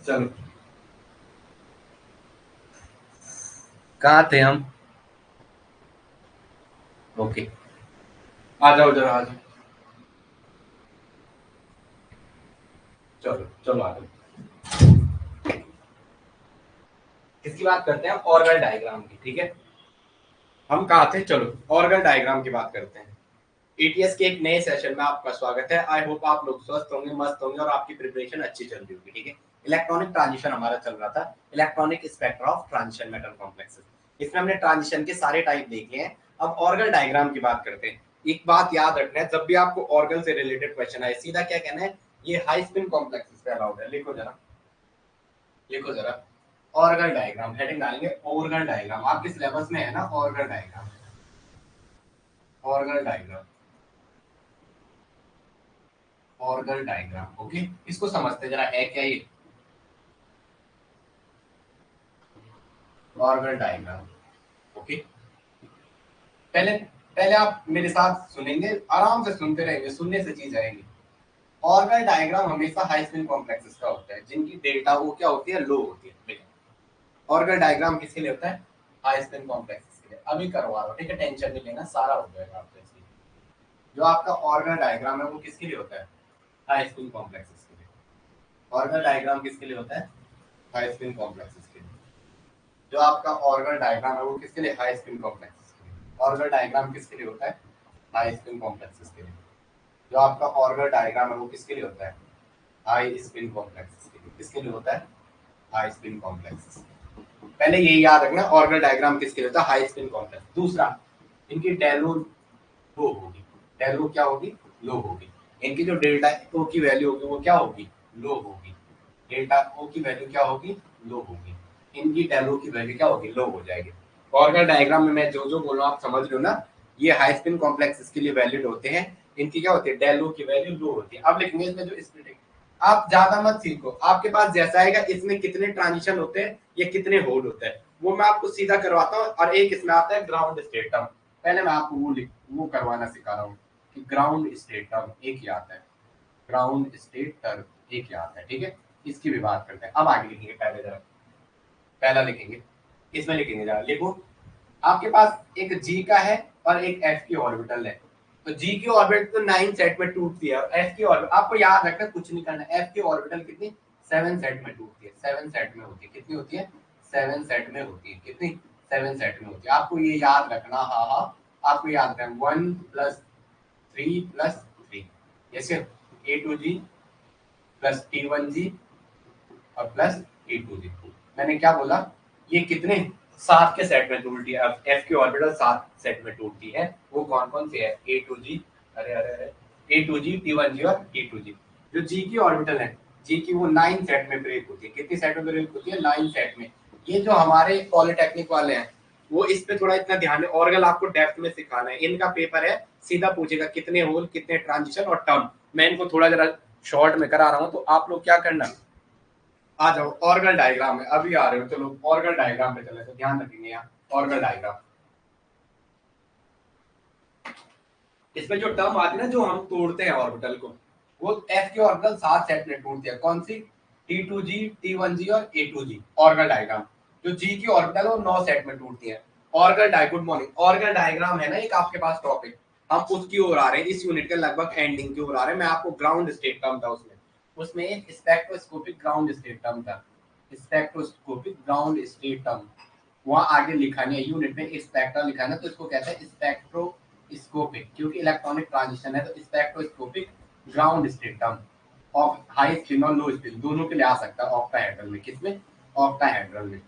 चलो, कहाँ थे हम? ओके, आ जाओ जरा, आ जाओ। चलो चलो, आ जाओ। किसकी बात करते हैं? ऑर्गन डायग्राम की, ठीक है। हम कहाँ थे? चलो, ऑर्गन डायग्राम की बात करते हैं। एटीएस के एक नए सेशन में आपका स्वागत है। आई होप आप लोग स्वस्थ होंगे, मस्त होंगे और आपकी प्रिपरेशन अच्छी चल रही होगी, ठीक है। इलेक्ट्रॉनिक ट्रांजिशन हमारा चल रहा था, electronic spectra of transition metal complexes. इसमें हमने ट्रांजिशन के सारे टाइप देखे हैं। अब ऑर्गन डायग्राम की बात करते हैं। एक बात याद रखना है, जब भी आपको ऑर्गन से रिलेटेड क्वेश्चन आए, सीधा क्या कहना है, ये हाई स्पिन कॉम्प्लेक्सेस पे अलाउड है। लिखो जरा, लिखो जरा। ऑर्गन डायग्राम हेडिंग डालेंगे, ऑर्गन डायग्राम आपके सिलेबस में है ना, organ diagram, organ diagram, organ diagram. Okay, इसको समझते जरा, है क्या ये ऑर्गन डायग्राम? ओके, पहले पहले आप मेरे साथ सुनेंगे, आराम से सुनते रहेंगे, सुनने से चीज आएगी। ऑर्गन डायग्राम हमेशा हाई स्पिन कॉम्प्लेक्सेस का होता है, जिनकी डेल्टा वो क्या होती है, लो होती है, ठीक है। ऑर्गन डायग्राम किसके लिए होता है? हाई स्पिन कॉम्प्लेक्सेस के लिए। अभी करवा रहा हूँ, ठीक है, टेंशन नहीं लेना, सारा हो जाएगा आपको। इसलिए जो आपका ऑर्गन डायग्राम है वो किसके लिए होता है? हाई स्पिन कॉम्प्लेक्सेस के लिए। ऑर्गन डायग्राम किसके लिए होता है? हाई स्पिन कॉम्प्लेक्सेस के लिए। जो आपका ऑर्गन डायग्राम है वो किसके लिए? हाई स्पिन कॉम्प्लेक्सेस के लिए। ऑर्गन डायग्राम किसके लिए होता है? हाई स्पिन कॉम्प्लेक्सेस के लिए। जो आपका ऑर्गन डायग्राम है वो किसके लिए होता है? हाई स्पिन कॉम्प्लेक्सेस के लिए। किसके लिए होता है? High spin complexes. पहले ये याद रखना, ऑर्गन डायग्राम किसके लिए होता है? High spin complex. दूसरा, इनकी डेलो लो होगी। डेलो क्या होगी? लो होगी। इनकी जो डेल्टा ओ की वैल्यू होगी वो क्या होगी? लो होगी। डेल्टा ओ की वैल्यू क्या होगी? लो होगी। इनकी डेलो की वैल्यू क्या होगी? लो हो जाएगी। ऑर्गन डायग्राम में मैं जो जो बोल रहा हूँ आप समझ रहे हो ना। ये हाई स्पिन कॉम्प्लेक्स इसके लिए वैलिड होते हैं। इनकी क्या होती है? डेलो की वैल्यू लो होती है। अब लिखेंगे इसमें जो स्प्लिटिंग, आप ज्यादा मत सीखो, आपके पास जैसा आएगा इसमें कितने ट्रांजिशन होते हैं, ये कितने होल्ड होते हैं, वो मैं आपको सीधा करवाता हूँ। और एक इसमें आता है ग्राउंड स्टेट टर्म। पहले मैं आपको वो करवाना सिखा रहा हूँ कि ग्राउंड स्टेट टर्म एक ही आता है। ग्राउंड स्टेट टर्म एक ही आता है, ठीक है। इसकी भी बात करते हैं। अब आगे लिखेंगे, पहले जरा पहला लिखेंगे, इसमें लिखेंगे जरा, लिखो। आपके पास एक जी का है और एक एफ की ऑर्बिटल है। तो जी की ऑर्बिटल तो 9 सेट में टूटती है, और एफ की ऑर्बिटल आपको याद रखना, कुछ नहीं करना। एफ की ऑर्बिटल कितनी? 7 सेट में टूटती है, 7 सेट में होती है। कितनी होती है? 7 सेट में होती है। कितनी? 7 सेट में होती है। आपको ये याद रखना, हाँ हाँ, आपको याद रखना 1+3+3, जैसे A2G प्लस T1G और प्लस T2G। मैंने क्या बोला? ये कितने? 7 के सेट में टूटती है। अब एफ की ऑर्बिटल 7 सेट में टूटती है। वो कौन कौन से है? A2G, अरे अरे अरे, A2G, T1G और T2G। जो जी की ऑर्बिटल है, जी की वो 9 सेट में ब्रेक होती है। कितनी सेट में ब्रेक होती है? 9 सेट में। ये जो हमारे पॉलिटेक्निक वाले हैं, वो इस पे थोड़ा इतना ध्यान है। ऑर्गल आपको डेप्थ में सिखाना है। इनका पेपर है, सीधा पूछेगा कितने होल, कितने ट्रांजिशन और टर्म। मैं इनको थोड़ा जरा शॉर्ट में करा रहा हूँ, तो आप लोग क्या करना, आ जाओ ऑर्गल डायग्राम में। अभी आ रहे हो, चलो ऑर्गल डायग्राम पे चले, तो ध्यान रखेंगे यहाँ ऑर्गल डायग्राम। इसमें जो टर्म आती है ना, जो हम तोड़ते हैं ऑर्बिटल को, वो एफ की ऑर्बिटल 7 सेट में टूटती है। कौन सी? T2G, T1G और A2G। Orgel diagram. जो जी की ऑर्बिटल है वो 9 सेट में टूटती है। Orgel di good morning. Orgel diagram है ना एक आपके पास टॉपिक, हम उसकी ओर आ रहे हैं, इस यूनिट के लगभग एंडिंग की ओर आ रहे हैं। मैं आपको ग्राउंड स्टेट टर्म था उसमें, उसमें एक स्पेक्ट्रोस्कोपिक ग्राउंड स्टेट टर्म था। स्पेक्ट्रोस्कोपिक ग्राउंड स्टेट टर्म, वहां आगे लिखा नहीं है, यूनिट में स्पेक्ट्रा लिखा है ना, तो इसको कहते हैं स्पेक्ट्रोस्कोपिक, क्योंकि इलेक्ट्रॉनिक ट्रांजिशन है। तो spectroscopic ground state term of high spin और लो स्पिन दोनों के लिए आ सकता है ऑक्टाहेड्रल में। किसमें? ऑक्टाहेड्रल में।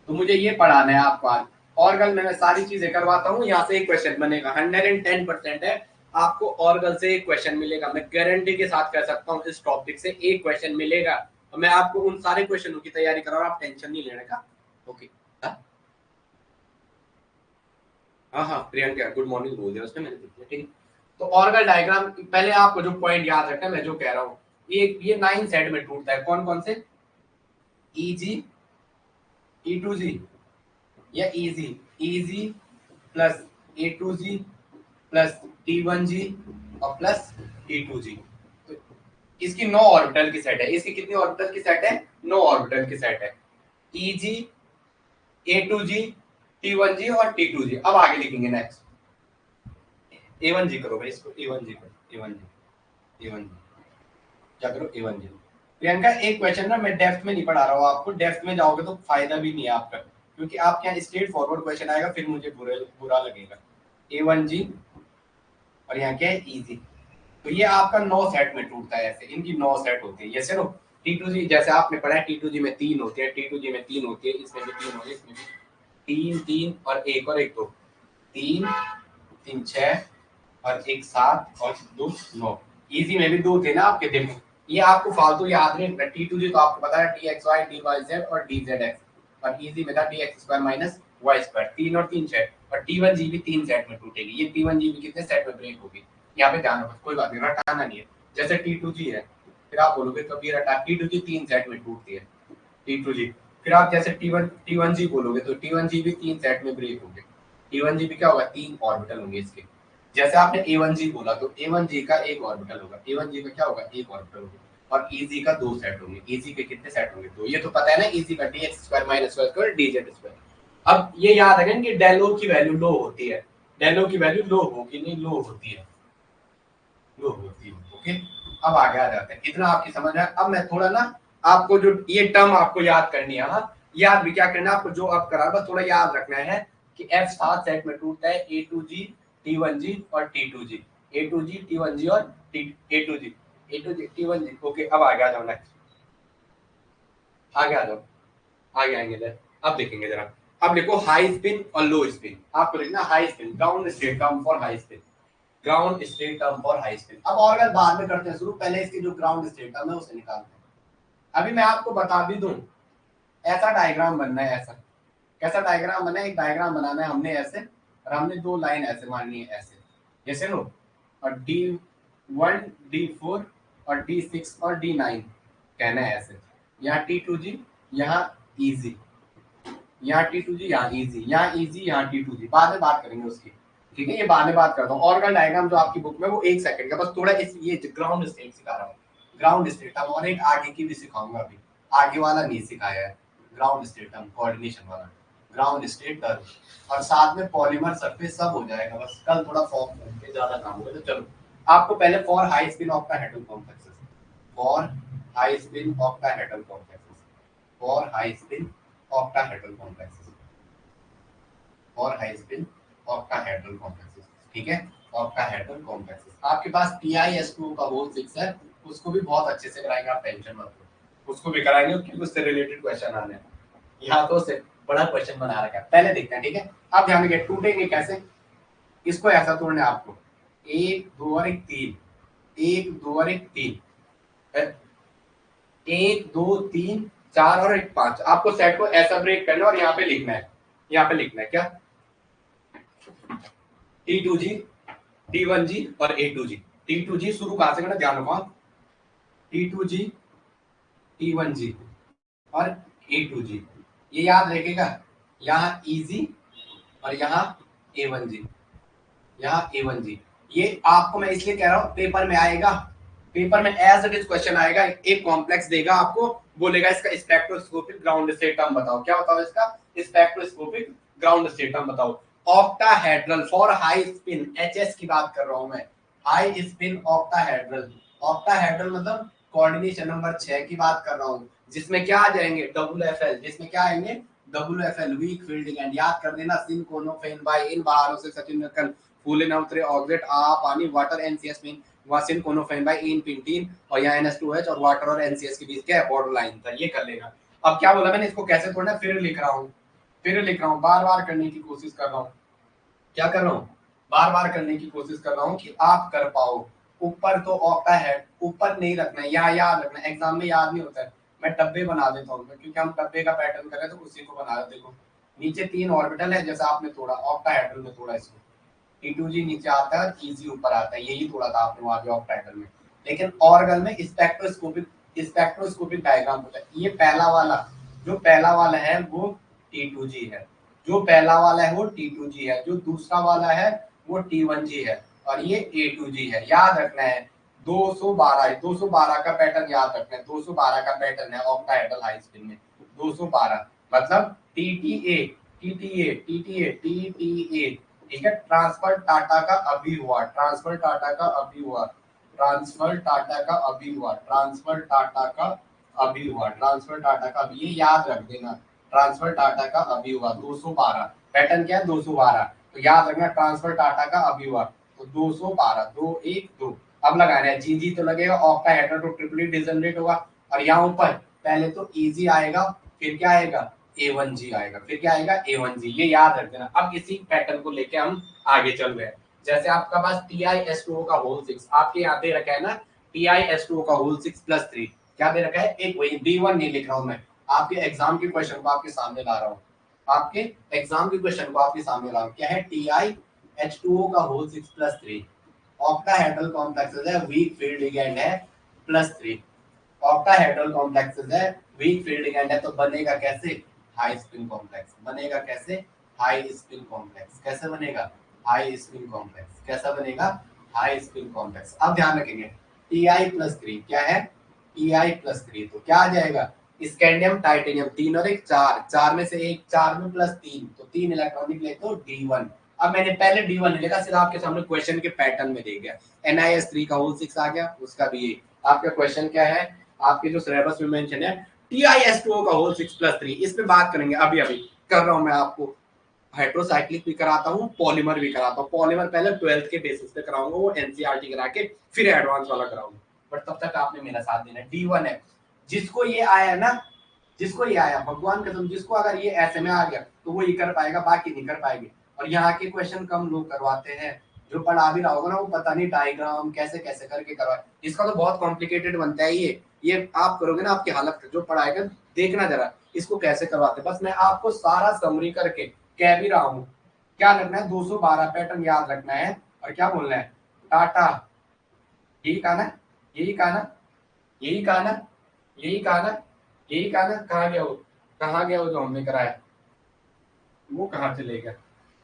तो मुझे ये पढ़ाना है आपको आज। ऑर्गल में मैं सारी चीजें करवाता हूँ, यहाँ से एक क्वेश्चन बनेगा, 110% है। आपको ऑर्गल से एक क्वेश्चन मिलेगा, मैं गारंटी के साथ कह सकता हूँ, इस टॉपिक से एक क्वेश्चन मिलेगा। और मैं आपको उन सारे क्वेश्चनों की तैयारी करा रहा हूँ, आप टेंशन नहीं लेने का। ओके, हाँ हाँ, प्रियंका गुड मॉर्निंग बोल दिया उसने, मैंने देख लिया, ठीक है। तो ऑर्गल डायग्राम पहले आपको जो पॉइंट याद रखना है, मैं जो कह रहा हूँ, ये 9 सेट में टूटता है। कौन कौन से? EG, E2G या EG plus A2G plus T1G और प्लस T2G। तो इसकी 9 ऑर्बिटल की सेट है। इसकी कितनी ऑर्बिटल की सेट है? 9 ऑर्बिटल की सेट है। EG, A2G, T1G और T2G। अब आगे लिखेंगे नेक्स्ट A1G करो भाई, इसको A1G करो, A1G क्या करो, A1G। प्रियंका एक क्वेश्चन ना मैं डेप्थ में नहीं पढ़ा रहा हूँ आपको, डेप्थ में जाओगे तो फायदा भी नहीं है आपका, क्योंकि आपके यहाँ स्ट्रेट फॉरवर्ड क्वेश्चन आएगा, फिर मुझे बुरा लगेगा। A1G और यहाँ क्या है, EG। तो ये आपका 9 सेट में टूटता है, ऐसे इनकी 9 सेट होती है। ये चलो T2G जैसे आपने पढ़ा है, T2G में 3 होती है, T2G में 3 होती है, इसमें भी 3 होती है, इसमें भी 3 3 और 1 और 1 2, 3 3 6 और 1 7 और 2 9। इजी में भी 2 थे ना आपके दिल में, ये आपको फालतू याद नहीं रखना। T2G तो आपको पता है dxy dyz और dzx, और इजी में था dx² माइनस y²। 3 और 3 6, और T1G भी 3 सेट में टूटेगी। ये T1G भी कितने सेट में ब्रेक होगी, यहाँ पे ध्यान रखो, कोई बात नहीं, रटाना नहीं है। जैसे T2G है, फिर आप बोलोगे कभी रटा, T2G 3 सेट में टूटती है T2G। फिर आप जैसे T1G बोलोगे तो T1G भी 3 सेट में ब्रेक होंगे। T1G भी क्या होगा, 3 ऑर्बिटल होंगे इसके। जैसे आपने A1G बोला तो A1G का 1 ऑर्बिटल होगा, A1G का क्या होगा, 1 ऑर्बिटल होगा। और EG का 2 सेट होंगे। EG के कितने सेट होंगे, 2। ये तो पता है ना, EG का dx² माइनस y² dz²। अब ये याद रखें कि डेलो की वैल्यू लो होती है, डेलो की वैल्यू लो होगी, नहीं लो होती है, लो होती है। ओके, अब आगे आ जाते हैं, इतना आपकी समझ है। अब मैं थोड़ा ना आपको जो ये टर्म आपको याद करनी है, हाँ याद भी क्या करना है आपको, जो आप करा बस थोड़ा याद रखना है कि F 7 सेट में टूटता है, A2G T1G और T2G, A2G T1G और A2G T1G। ओके, अब आगे आ जाओ, नेक्स्ट आगे आ जाओ, आगे आएंगे जरा, अब देखेंगे जरा। अब लिखो हाई स्पिन और लो स्पिन। आपको लिखना high spin, ground state term for high spin, ground state term for high spin. अब ऑर्गन बाद में करते हैं शुरू, पहले इसकी जो ग्राउंड स्टेट टर्म है उसे निकालते हैं। अभी मैं आपको बता भी दूं, ऐसा डायग्राम बनना है, ऐसा कैसा डायग्राम बना है, एक डायग्राम बनाना है हमने ऐसे, और हमने 2 लाइन ऐसे मारनी है ऐसे, जैसे लो, और D1 D4 और D6 और D9 कहना है ऐसे। यहाँ T2G, यहाँ EG, यहाँ T2G, यहाँ EG, यहाँ EG, यहाँ T2G। बाद में बात करेंगे उसकी, ठीक है, ये बाद में बात करता हूँ। ऑर्गन डायग्राम जो आपकी बुक में वो 1 सेकंड का, बस थोड़ा इस ये ग्राउंड स्टेट सिखा रहा हूँ, ग्राउंड स्टेट टर्म, और एक आगे की भी सिखाऊंगा, अभी आगे वाला नहीं सिखाया है, ग्राउंड स्टेट टर्म कोऑर्डिनेशन वाला, ग्राउंड स्टेट टर्म, और साथ में पॉलीमर सरफेस सब हो जाएगा। बस कल थोड़ा फॉर्म पे ज्यादा काम होगा। तो चलो आपको पहले for high spin octahedral complexes, for high spin octahedral complexes, for high spin octahedral complexes, for high spin octahedral complexes, ठीक है, ऑक्टाहेड्रल कॉम्प्लेक्सेस। आपके पास TiS2 का होल 6 है, उसको भी बहुत अच्छे से कराएंगे, आप टेंशन मत लो, उसको भी कराएंगे क्योंकि उससे रिलेटेड क्वेश्चन आने हैं। यहाँ तो से बड़ा क्वेश्चन बना रखा है, पहले देखते हैं, ठीक है। आप ध्यान रखिए, टूटेंगे कैसे, इसको ऐसा तोड़ना है आपको, 1 2 और 1 3, 1 2 और 1 3, 1 2 3 4 और 1 5। आपको सेट को ऐसा ब्रेक करना है और यहाँ पे लिखना है, यहाँ पे लिखना है क्या, T2G T1G और A2G। T2G शुरू कहां से करना, ध्यान रखो, T2G T1G और A2G, ये याद रखेगा। यहाँ EG और यहाँ A1G, यहाँ A1G। ये आपको मैं इसलिए कह रहा हूँ, पेपर में आएगा, पेपर में एज इट इज क्वेश्चन आएगा, एक कॉम्प्लेक्स देगा आपको, बोलेगा इसका स्पेक्ट्रोस्कोपिक ग्राउंड स्टेट टर्म बताओ। क्या बताओ इसका स्पेक्ट्रोस्कोपिक ग्राउंड स्टेट टर्म बताओ। Octahedral for high spin, HS की बात कर रहा हूं मैं, हाई स्पिन ऑक्टाहेड्रल, ऑक्टाहेड्रल मतलब कोऑर्डिनेशन नंबर 6 की बात कर रहा हूं, जिसमें क्या आ जाएंगे, WFL, जिसमें क्या आएंगे, WFL वीक फील्डिंग एंड, याद कर देना, सिन कोनो फेन बाय, इन बाहरों से सचिन नकल, फूले नवतरे ऑक्सीडेट आ पानी वाटर NCS में वासिन कोनो फेन बाय, इन पिंटीन, और यहाँ NH2H और वाटर और NCS के बीच क्या बॉर्डर लाइन था, ये कर लेना। अब क्या बोला मैंने, इसको कैसे तोड़ना, फिर लिख रहा हूँ, बार बार करने की कोशिश कर रहा हूँ, क्या कर रहा हूँ, बार बार करने की कोशिश कर रहा हूँ कि आप कर पाओ। ऊपर तो ऑक्टा है, ऊपर नहीं रखना है, यहाँ याद रखना है, एग्जाम में याद नहीं होता है, मैं डब्बे बना देता हूँ, क्योंकि हम डब्बे का पैटर्न कर रहे हैं तो उसी को बना रहे। देखो नीचे 3 ऑर्बिटल है, जैसा आपने तोड़ा ऑक्टाहेड्रल में तोड़ा इसको, T2G नीचे आता है और EG ऊपर आता है, यही तोड़ा था आपने वहां पे ऑक्टाहेड्रल में। लेकिन ऑर्गन में स्पेक्ट्रोस्कोपिक डायग्राम होता है। ये पहला वाला, जो पहला वाला है वो T2G है, जो पहला वाला है वो T2G है, जो दूसरा वाला है वो T1G है, और ये A2G है। याद रखना है, 212 है, 212 का पैटर्न याद रखना है, 212 का पैटर्न है ऑक्टाहेड्रल हाई स्पिन में 212, मतलब टीटीए टीटीए टीटीए टीटीए, ठीक है। ट्रांसफर टाटा का अभी हुआ, ट्रांसफर टाटा का अभी हुआ, ट्रांसफर टाटा का अभी हुआ, ट्रांसफर टाटा का अभी हुआ, ट्रांसफर टाटा का अभी, ये याद रख देना, ट्रांसफर टाटा का अभी हुआ 212, पैटर्न क्या है 212, तो याद रखना ट्रांसफर टाटा का अभी हुआ, तो 212 212। अब लगाना है जी जी तो लगेगा, ऑक्टाहेड्रल तो ट्रिपली डिजनरेट होगा, और यहाँ ऊपर पहले तो इजी आएगा, फिर क्या आएगा A1G आएगा, फिर क्या आएगा A1G, ये याद रख देना। अब इसी पैटर्न को लेके हम आगे चल रहे हैं। जैसे आपका पास TiS2O का होल 6 आपके यहाँ दे रखा है ना, TiS2O का होल 6 + 3 क्या दे रखा है, एक वही D1 नहीं लिख रहा हूं मैं, आपके एग्जाम के क्वेश्चन को आपके सामने ला रहा हूँ, आपके एग्जाम के क्वेश्चन को आपके सामने ला रहा हूँ। क्या है TiH2O का होल 6 + 3, ऑक्टाहेड्रल कॉम्प्लेक्सेस है, वीक फील्ड लिगेंड है +3, ऑक्टाहेड्रल कॉम्प्लेक्सेस है, वीक फील्ड लिगेंड है, तो बनेगा कैसे हाई स्पिन कॉम्प्लेक्स, बनेगा कैसे हाई स्पिन कॉम्प्लेक्स, कैसे बनेगा हाई स्पिन कॉम्प्लेक्स, कैसा बनेगा हाई स्पिन कॉम्प्लेक्स। अब ध्यान रखेंगे Ti+3 क्या है, Ti+3 तो क्या आ जाएगा, स्कैंडियम टाइटेनियम 3 और 1 4, 4 में से 1, 4 में +3 तो 3 इलेक्ट्रॉन निकले तो D1। अब मैंने पहले D1 नहीं लिखा, सिर्फ आपके सामने क्वेश्चन के पैटर्न में दे गया, NiS3 का होल 6 आ गया, उसका भी ये आपका क्वेश्चन क्या है, आपके जो सिलेबस में मेंशन है TiS2O का होल 6 + 3, इस पे बात करेंगे, अभी अभी कर रहा हूं मैं आपको, हाइड्रोसाइक्लिक भी कराता हूँ, पॉलीमर भी कराता हूँ, पॉलीमर पहले 12th के बेसिस पे कराऊंगा, वो एनसीईआरटी करा के फिर एडवांस वाला कराऊंगा, बट तब तक आपने मेरा साथ देना। D1 है, जिसको ये आया ना, जिसको ये आया भगवान कसम, जिसको अगर ये ऐसे में आ गया तो वो ये कर पाएगा, बाकी नहीं कर पाएंगे। और यहाँ के क्वेश्चन कम लोग करवाते हैं, जो पढ़ा भी रहा होगा ना वो पता नहीं डायग्राम कैसे कैसे करके करवाए, इसका तो बहुत कॉम्प्लिकेटेड बनता है ये आप करोगे ना आपकी हालत, जो पढ़ाएगा देखना जरा इसको कैसे करवाते। बस मैं आपको सारा समरी करके कह भी रहा हूँ, क्या रखना है 212 पैटर्न याद रखना है, और क्या बोलना है टाटा, यही कहा ना, यही कहा ना, यही कहा ना, यही कहा ना, यही कहा ना, कहाँ गया वो, कहाँ गया वो जो हमने कराया, वो कहाँ चले गया,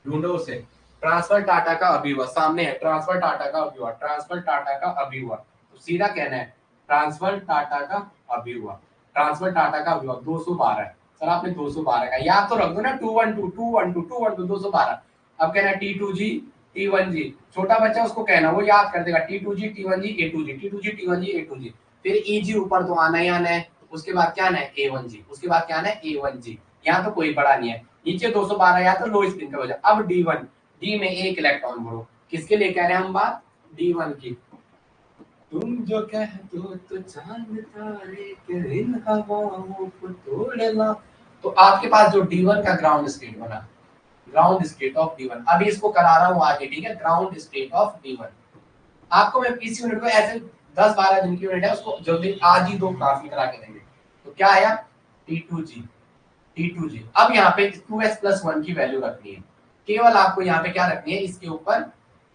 ढूंढो उसे। ट्रांसफर टाटा का अभी हुआ, सामने है ट्रांसफर टाटा का अभी हुआ, ट्रांसफर टाटा का अभी हुआ, तो सीधा कहना है ट्रांसफर टाटा का अभी हुआ, ट्रांसफर टाटा का अभी हुआ 212 है सर, आपने 212 का याद तो रख दो ना, 212 212 212 212। अब कहना T2G T1G, छोटा बच्चा उसको कहना वो याद कर देगा, T2G T1G A2G T2G T1G A2G, फिर EG ऊपर तो आना ही आना है, उसके बाद क्या आना है A1G, उसके बाद क्या आना है A1G, यहाँ तो कोई बड़ा नहीं है, नीचे 212 या तो लो स्पिन का हो जाए। अब D1, D में एक इलेक्ट्रॉन भरो, किसके लिए कह रहे हैं हम बात, D1 की। तुम जो कह दो तो चांद तारे के इन हवाओं को तोड़ना, तो आपके पास जो D1 का ग्राउंड स्टेट बना, ग्राउंड स्टेट ऑफ D1, अभी इसको करा रहा हूँ आगे, ठीक है, ग्राउंड स्टेट ऑफ D1। आपको मैं इस यूनिट को ऐसे 10-12 दिन की यूनिट है, उसको जल्दी आज ही 2 क्लास में करा के देंगे। तो क्या आया T2G, T2G। अब यहाँ पे 2s+1 की वैल्यू रखनी है, केवल आपको यहाँ पे क्या रखनी है, इसके ऊपर,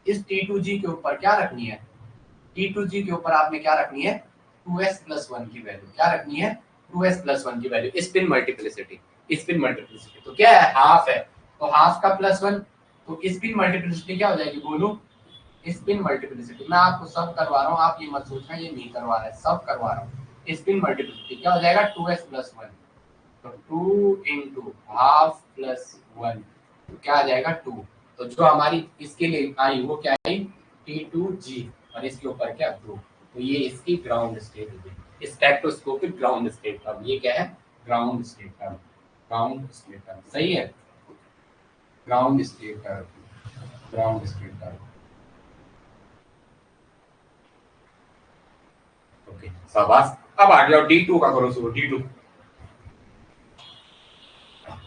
इस T2G के ऊपर क्या रखनी है, T2G के ऊपर आपने क्या रखनी है 2s+1 की वैल्यू, क्या रखनी है 2s+1 की value, spin multiplicity, spin multiplicity तो क्या है हाफ है, तो हाफ का +1, तो स्पिन मल्टीप्लिसिटी क्या हो जाएगी बोलो, स्पिन मल्टीप्लिसिटी, मैं आपको सब करवा रहा हूँ, आप ये मत सोचना ये नहीं करवा रहा है, सब करवा रहा हूँ। स्पिन मल्टीप्लिसिटी क्या हो जाएगा 2s+1, तो 2 × हाफ +1 तो क्या आ जाएगा 2, तो जो हमारी इसके लिए आई वो क्या आई T2G, और इसके ऊपर क्या 2, तो ये इसकी ग्राउंड स्टेट होगी, स्पेक्ट्रोस्कोपिक ग्राउंड स्टेट टर्म, ये क्या है ground state term, ground state term सही है, ground state term, ground state term. Okay शाबाश। अब आ गया D2 का करो शुरू, D2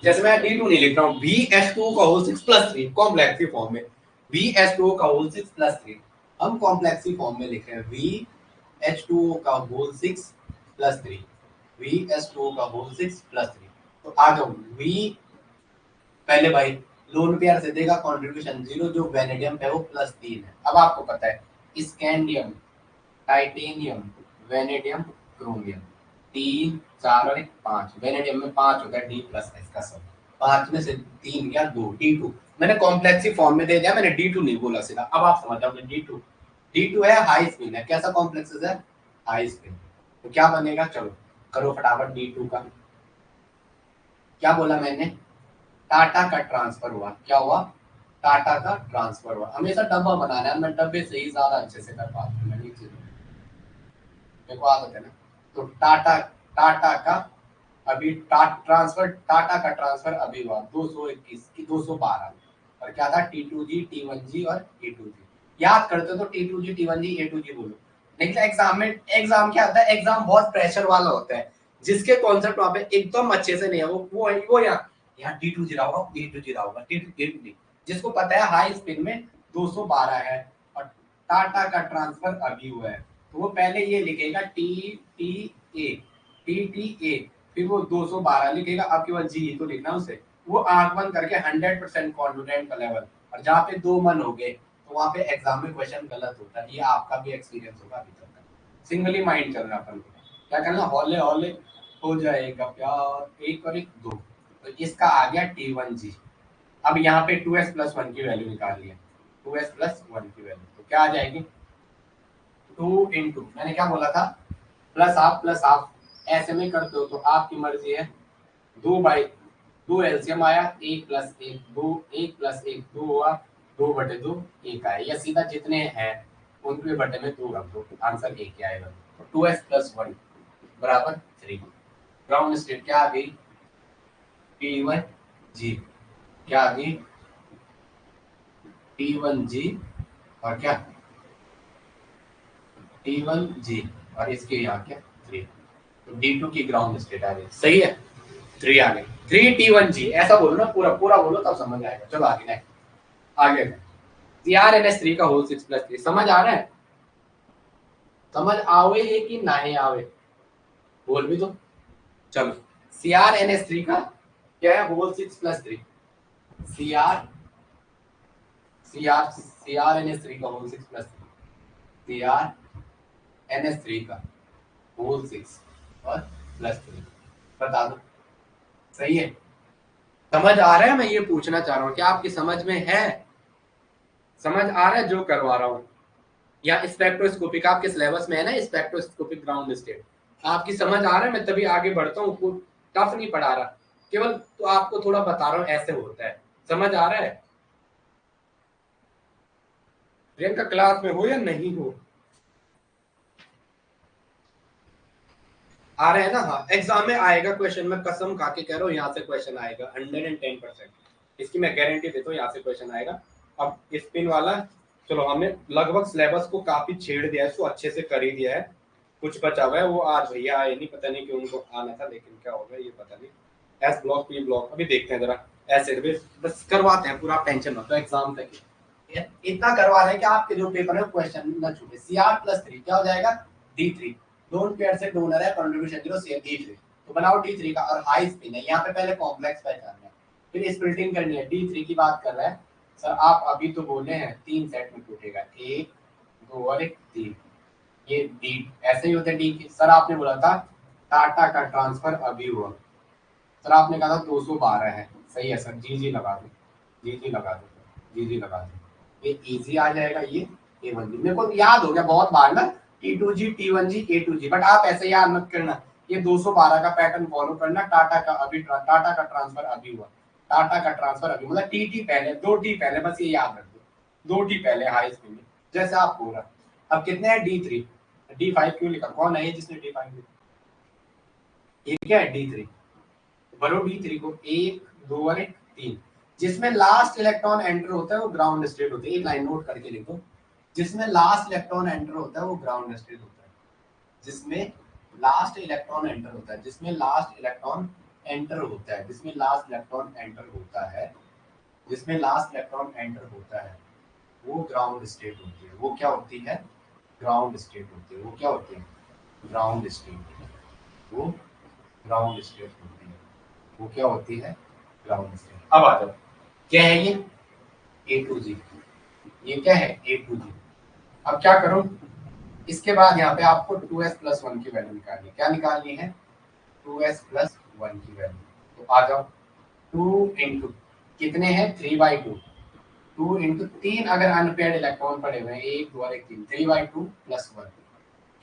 जैसे मैं D2 नहीं लिख रहा हूँ, VH2 का होल 6 + 3 कॉम्प्लेक्स फॉर्म में, VH2 का होल 6 + 3 हम कॉम्प्लेक्स फॉर्म में लिख रहे हैं, VH2O का होल 6 + 3, VH2O का होल 6 + 3, तो आ जाओ V पहले भाई लोन पेयर से देगा कंट्रीब्यूशन 0, जो वेनेडियम है वो +3 है। अब आपको पता है स्कैंडियम टाइटेनियम वेनेडियम क्रोमियम 3 4 और 1 5, वेनेडियम में 5 होता है D+ है इसका सब, 5 में से 3 क्या 2 D2, मैंने कॉम्प्लेक्स फॉर्म में दे दिया, मैंने D2 नहीं बोला सीधा, अब आप समझ जाओगे D2 D2 है हाई स्पिन है, कैसा कॉम्प्लेक्सेस है, हाई स्पिन। तो क्या बनेगा, चलो करो फटाफट D2 का। क्या बोला मैंने, टाटा का ट्रांसफर हुआ, क्या हुआ, टाटा का ट्रांसफर हुआ। हमेशा डब्बा बनाना है, मैं डब्बे से ही ज्यादा अच्छे से कर पाता हूँ, मैं ये चीज मेरे को आदत है ना। तो टाटा टाटा का अभी ट्रांसफर, टाटा का ट्रांसफर अभी हुआ 221 की 212, और क्या था T2G T1G और A2G। याद करते हो तो T2G T1G A2G बोलो। लेकिन एग्जाम में, एग्जाम क्या आता है, एग्जाम बहुत प्रेशर वाला होता है, जिसके कॉन्सेप्ट वहां पे एकदम अच्छे से नहीं है, वो यहाँ T2G रहा होगा, A2G रहा होगा, T2G, जिसको पता है हाई स्पिन में 212 है और टाटा का ट्रांसफर अभी हुआ है, तो वो पहले ये लिखेगा TTA, फिर वो 212 लिखेगा। अब केवल जी तो लिखना उसे, वो आंख बंद करके 100% कॉन्फिडेंट का लेवल, और जहाँ पे दो मन हो गए तो वहां पे एग्जाम में क्वेश्चन गलत होता है। ये आपका भी एक्सपीरियंस होगा अभी तक का। सिंगली माइंड चल रहा अपन को, क्या करना, हौले हौले हो जाएगा प्यार, एक और एक दो। तो इसका आ गया T1G। अब यहाँ पे 2s+1 की वैल्यू निकाल लिया, 2s+1 की वैल्यू तो क्या आ जाएगी, 2 इंटू, मैंने क्या बोला था, प्लस हाफ ऐसे में करते हो तो आपकी मर्जी है। 2 एलसीएम आया, 1+1 2, 1+1 2 हुआ, 2/2 1 आया, या सीधा जितने हैं उनके बटे में 2 रख दो, आंसर 1 ही आएगा। 2s+1 बराबर 3। ग्राउंड स्टेट क्या आ गई, T1G, क्या आ गई T1G, और क्या T1G, और इसके यहाँ क्या 3, तो D2 की ग्राउंड स्टेट आ गई, सही है, 3 आ गई, 3T1G ऐसा बोलो ना, पूरा पूरा बोलो तब समझ आएगा। चलो आगे नेक्स्ट, आगे CrNS3 का होल 6+3, समझ आ रहा है, समझ आवे है कि नहीं आवे, बोल भी तो। चलो CrNS3 का क्या है, होल 6+3, CrNS3 का होल 6+3, CrNS3 का होल 6 और +3, बता दो, सही है, समझ आ रहा है, मैं ये पूछना चाह रहा हूँ, क्या आपकी समझ में है, समझ आ रहा है जो करवा रहा हूँ, या स्पेक्ट्रोस्कोपिक आपके सिलेबस में है ना, स्पेक्ट्रोस्कोपिक ग्राउंड स्टेट, आपकी समझ आ रहा है, मैं तभी आगे बढ़ता हूँ, टफ नहीं पढ़ा रहा, केवल तो आपको थोड़ा बता रहा हूँ ऐसे होता है, समझ आ रहा है। प्रियंका क्लास में हो या नहीं हो, आ रहे हैं ना, हाँ एग्जाम में आएगा क्वेश्चन, मैं कसम खा के कह रहा हूँ यहाँ से क्वेश्चन आएगा 110%, इसकी मैं गारंटी देता हूँ, यहाँ से क्वेश्चन आएगा। अब स्पिन वाला, चलो हमने लगभग सिलेबस को काफी छेड़ दिया है, इसको अच्छे से कर ही दिया है, कुछ बचा हुआ है वो आज भैया आए नहीं, पता नहीं क्यों उनको आना था, लेकिन क्या होगा ये पता नहीं। एस ब्लॉक पी ब्लॉक अभी देखते हैं जरा, ऐसे बस करवाते हैं पूरा, टेंशन मत लो, एग्जाम तक इतना करवा रहे हैं कि आपके जो पेपर है क्वेश्चन न छूटे। Cr+3 क्या हो जाएगा, D3, दोनों पेयर से डोनर है, कंट्रीब्यूशन 0 सेम D3, तो बनाओ D3 का, और हाई स्पिन है, यहाँ पे पहले कॉम्प्लेक्स पहचानना है, फिर स्प्लिटिंग करनी है। D3 की बात कर रहा है सर, आप अभी तो बोले हैं 3 सेट में टूटेगा, 1 2 और 1 3, ये डी ऐसे ही होते हैं डी के। सर आपने बोला था टाटा का ट्रांसफर अभी हुआ, सर आपने कहा था 212 है, सही है सर, जी लगा दो, जी लगा दो, जी लगा दो, ये इजी आ जाएगा, ये A1G मेरे को याद हो गया बहुत बार ना, T2G T1G A2G, बट आप ऐसे याद मत करना, ये 212 का पैटर्न फॉलो करना। टाटा का ट्रांसफर अभी हुआ, टाटा का ट्रांसफर अभी, मतलब टी पहले, 2 टी पहले, बस ये याद रख दो, 2 टी पहले हाई स्पीड में, जैसे आप बोल रहा। अब कितने हैं, D3, D5 क्यों लिखा, कौन है ये जिसने D5 लिखा, ये क्या है D3, भरो D3 को, 1 2 और 1 3, जिसमें लास्ट इलेक्ट्रॉन एंटर होता है वो ग्राउंड स्टेट होती है, एक लाइन नोट करके लिखो, जिसमें लास्ट इलेक्ट्रॉन एंटर होता है वो ग्राउंड स्टेट होता है, जिसमें लास्ट इलेक्ट्रॉन एंटर होता है, जिसमें लास्ट इलेक्ट्रॉन एंटर होता है, जिसमें लास्ट इलेक्ट्रॉन एंटर होता है, जिसमें लास्ट इलेक्ट्रॉन एंटर होता है, वो ग्राउंड स्टेट होती है। वो क्या होती है, ग्राउंड स्टेट होती है। वो क्या होती है, ग्राउंड स्टेट, वो ग्राउंड स्टेट होती है। वो क्या होती है, ग्राउंड स्टेट। अब आ जाओ, क्या है ये A2G, ये क्या है A2G। अब क्या करो, इसके बाद यहाँ पे आपको 2s+1 की वैल्यू निकालनी है। क्या निकालनी है, 2s+1 की वैल्यू। तो आ जाओ, 2 इंटू कितने हैं, 3/2, 2 इंटू 3 अगर अनपेयर्ड इलेक्ट्रॉन पड़े हुए हैं 1 2 और 1 3 3/2 प्लस 1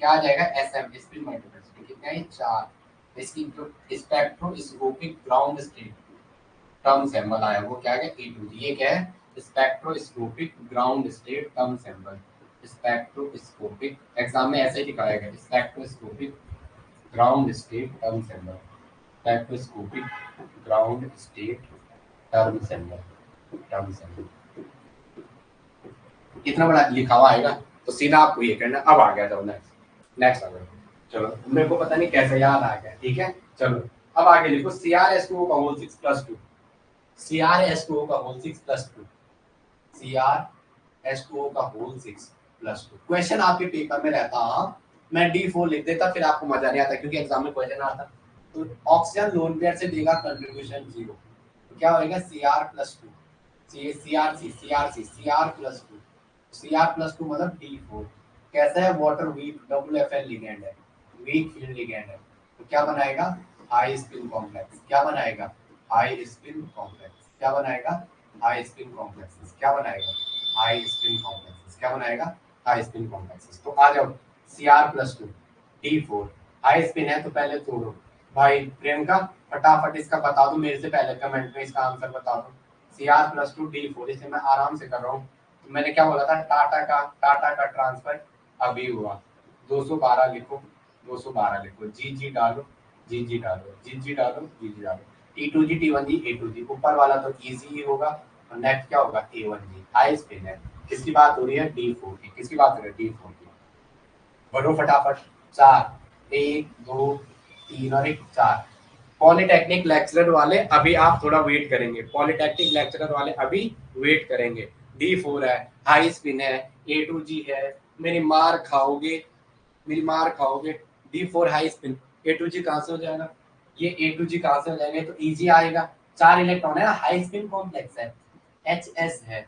क्या आ जाएगा एसएम स्पिन मल्टीप्लिसिटी कितना है 4। इसकी जो spectroscopic ground state term symbol आया वो क्या है A2G। ये क्या है spectroscopic ground state term symbol. Spectroscopic exam में ऐसे ही दिखाया गया spectroscopic ground state term symbol. Spectroscopic ground state term symbol term symbol इतना बड़ा लिखा हुआ आएगा तो सीधा आपको ये करना। अब आ गया चलो नेक्स्ट आ गया। चलो मेरे को पता नहीं कैसे याद आ गया ठीक है। चलो अब आगे लिखो CrH2O का होल 6 प्लस 2 CrH2O का होल 6 प्लस 2 CrH2O का होल 6 प्लस 2। क्वेश्चन आपके पेपर में रहता मैं D4 लिख देता फिर आपको मजा नहीं आता क्योंकि एग्जाम में क्वेश्चन आता। तो ऑक्सीजन लोन पेयर से देगा कंट्रीब्यूशन 0 तो क्या होएगा Cr plus 2 Cr plus 2 Cr plus 2 मतलब D4 कैसा है वाटर वीक WFN लिगेंड है वीक फील्ड लिगेंड है तो क्या बनाएगा हाई स्पिन कॉम्प्लेक्स। क्या बनाएगा हाई स्पिन कॉम्प्लेक्स। क्या बनाएगा हाई स्पिन कॉम्प्लेक्सेस। क्या बनाएगा हाई स्पिन कॉम्प्लेक्सेस। क्या बनाएगा हाई स्पिन कॉम्प्लेक्सेस। तो आ जाओ Cr plus 2 D4 high spin है तो पहले तोड़ो भाई प्रियंका फटाफट इसका बता दो मेरे से पहले कमेंट में इसका आंसर बता दो। Cr प्लस 2 D4 इसे मैं आराम से कर रहा हूँ। तो मैंने क्या बोला था टाटा का ट्रांसफर अभी हुआ 212 लिखो 212 लिखो जी डालो जी डालो जी डालो जी डालो T2G T1G A2G ऊपर वाला तो इजी ही होगा और नेक्स्ट क्या होगा A1G हाई स्पिन है। किसकी बात हो रही है D4 की। किसकी बात हो रही है D4 की। बढ़ो फटाफट 4 1 2 3 और 1 4। पॉलिटेक्निक लेक्चरर वाले अभी आप थोड़ा वेट करेंगे। पॉलिटेक्निक लेक्चरर वाले अभी वेट करेंगे। D4 है हाई स्पिन है A2G है मेरी मार खाओगे D4 हाई स्पिन A2G कहां से हो जाएगा ये A2G कहां से हो जाएगा तो इजी आएगा 4 इलेक्ट्रॉन है हाई स्पिन कॉम्प्लेक्स है HS है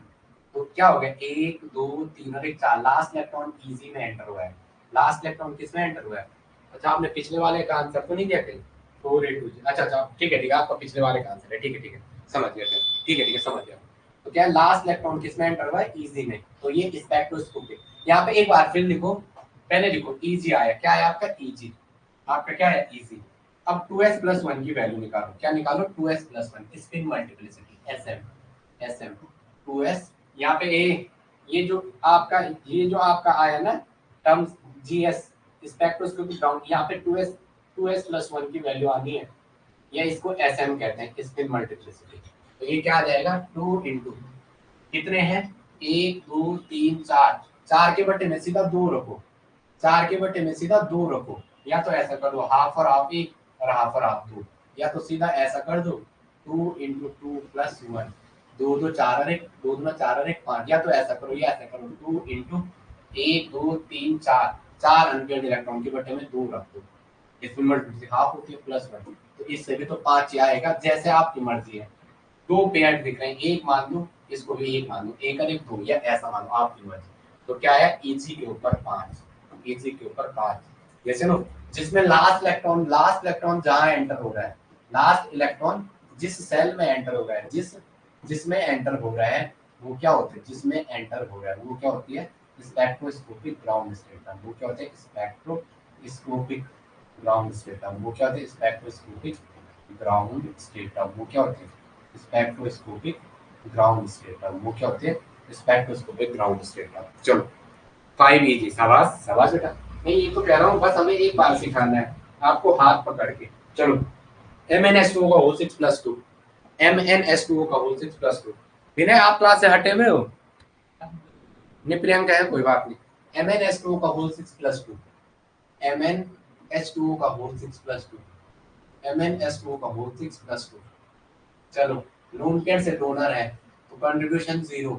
तो क्या हो गया 1 2 3 और 1 4 लास्ट इलेक्ट्रॉन इजी में एंटर हुआ है। लास्ट इलेक्ट्रॉन किसमें एंटर हुआ है। अच्छा आपने पिछले वाले का आंसर तो नहीं दिया कहीं 4 A2G। अच्छा ठीक है आपका पिछले वाले का आंसर है ठीक है समझ गया ठीक है समझ गया। तो क्या लास्ट इलेक्ट्रॉन किसमें एंटर हुआ है इजी में तो ये स्पेक्ट्रोस्कोपिक। यहाँ पे एक बार फिर लिखो पहले लिखो इजी आया क्या है आपका इजी आपका क्या है इजी। अब 2s प्लस 1 की वैल्यू निकालो। क्या निकालो 2s plus 1 spin multiplicity sm 2s यहाँ पे ये जो आपका आया ना टर्म्स gs स्पेक्ट्रोस्कोपिक ग्राउंड यहाँ पे 2s प्लस 1 की वैल्यू आनी है या इसको sm कहते हैं स्पिन मल्टीप्लिसिटी। तो ये क्या आ जाएगा 2 इंटू कितने हैं 1 2 3 4 4 के बटे में सीधा 2 रखो 4 के बटे में सीधा 2 रखो या तो ऐसा कर दो हाफ और हाफ 1 और हाफ और हाफ 2 या तो सीधा ऐसा कर दो 2 इंटू 2 प्लस 1 2 2 4 और 1 2 2 4 और 1 5 या तो ऐसा करो या ऐसा करो 2 इंटू 1 2 3 4 4 अनपेयर्ड इलेक्ट्रॉन के बटे में 2 रख दो इसमें मल्टीप्लिसिटी हाफ होती है प्लस 1 तो इससे भी तो 5 ही आएगा जैसे आपकी मर्जी है। 2 पेयर दिख रहे हैं एक मान लो इसको भी एक मान लो एक और एक 2 या ऐसा मान लो आपकी मर्जी। तो क्या है EG के ऊपर 5 EG के ऊपर 5 जैसे नो जिसमें लास्ट इलेक्ट्रॉन जहां एंटर हो रहा है लास्ट इलेक्ट्रॉन जिस सेल में एंटर हो रहा है जिसमें एंटर हो रहा है वो क्या होता है जिसमें एंटर हो रहा है वो क्या होती है स्पेक्ट्रोस्कोपिक ग्राउंड स्टेट। वो क्या होता है स्पेक्ट्रोस्कोपिक ग्राउंड स्टेट। वो क्या होता है स्पेक्ट्रोस्कोपिक ग्राउंड स्टेट। वो क्या होते हैं स्पेक्ट्रोस्कोपिक ग्राउंड स्टेट। वो क्या होते हैं स्पेक्ट्रोस्कोपिक ग्राउंड स्टेट। चलो 5 EG शाबाश बेटा। मैं ये तो कह रहा हूँ बस हमें एक बार सिखाना है आपको हाथ पकड़ के। चलो MnS2O का होल 6 प्लस 2 MnS2O का होल 6 प्लस 2 विनय आप क्लास से हटे हुए हो नहीं प्रियंका है कोई बात नहीं। MnS2O का होल 6 प्लस 2 MnH2O का होल 6 प्लस 2 MnS2O का होल 6 प्लस 2। चलो लोन पेयर से डोनर है तो कंट्रीब्यूशन 0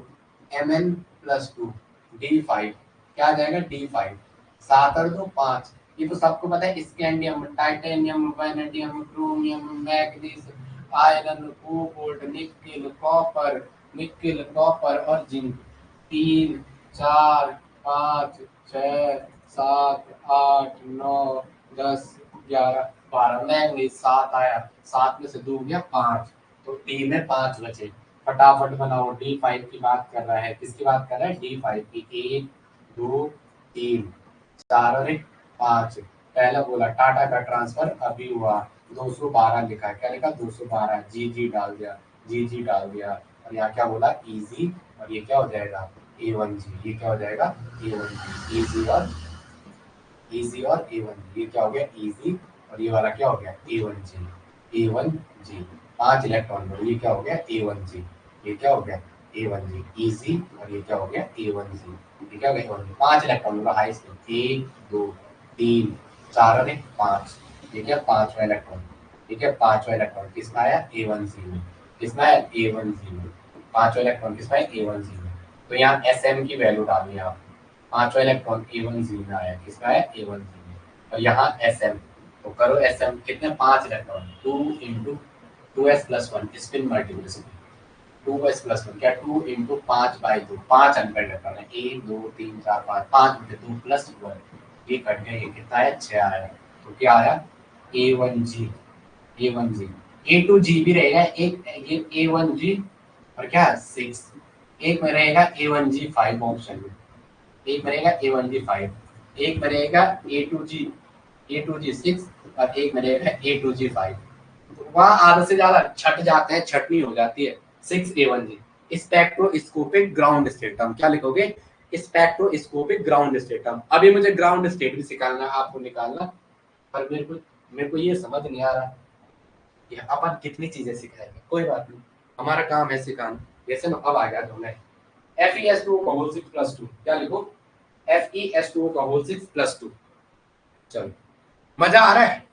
Mn प्लस 2 D5 क्या आ जाएगा D5 7 और 2 5। ये तो सबको पता है scandium titanium vanadium chromium manganese iron cobalt nickel copper और जिंक 3 4 5 6 7 8 9 10 11 12 मैग्नीज 7 आया 7 में से 2 गया 5 तो डी में 5 बचे फटाफट बनाओ। D5 की बात कर रहा है, किसकी बात कर रहा है? D5 की। 1 2 3 4 और 5। पहला बोला टाटा का ट्रांसफर अभी हुआ, 212 लिखा। क्या लिखा? 212। जी डाल दिया, जी डाल दिया। और यहाँ क्या बोला? इजी। और ये क्या हो जाएगा? A1G। ये क्या हो जाएगा? A1G। इजी और A1G। ये क्या हो गया? इजी। और ये वाला क्या हो गया? A1G। A1G 5 electron. ये क्या हो गया? A1G। ये क्या हो गया? A1G easy. और ये क्या हो गया? A1G। ये क्या हो गया? A1G 5 electron high speed. 1 2 3 4 और 5। ये क्या? 5वां इलेक्ट्रॉन। ठीक है, 5वां इलेक्ट्रॉन किसमें आया? A1C में। किसमें आया? A1C में। 5वां इलेक्ट्रॉन किसमें आया? A1C में। तो यहाँ SM की वैल्यू डालिए आप। 5वां इलेक्ट्रॉन A1C में आया। किसमें आया? A1C में। और यहाँ SM, तो करो SM कितने? 5 electron. 2 into 2s plus 1 spin multiplicity. 2s plus 1 क्या? 2 इंटू 5/2। 5 अनपेड इलेक्ट्रॉन है। 1 2 3 4 5। 5 में 2 प्लस 1 ये कट गया। ये कितना है? 6 आया। तो क्या आया? A1G। A1G A2G भी रहेगा एक, ये A1G और क्या? 6। एक में रहेगा A1G 5 ऑप्शन में। एक में रहेगा A1G 5। एक में रहेगा A2G 6। और एक में रहेगा A2G 5। तो वहाँ आधे से ज्यादा छट जाते हैं, छटनी हो जाती है। 6A1G spectroscopic ground stratum. क्या लिखोगे? Spectroscopic ground stratum. अभी मुझे ग्राउंड स्टेट भी सिखाना है आपको निकालना, पर मेरे को ये समझ नहीं आ रहा कि अपन कितनी चीजें सिखाएंगे। कोई बात नहीं, हमारा काम है सिखाना। जैसे मैं अब आ गया तो मैं FeS2O का होल 6 प्लस 2। क्या लिखो? FeS2O का होल 6 प्लस 2। चलो, मजा आ रहा है?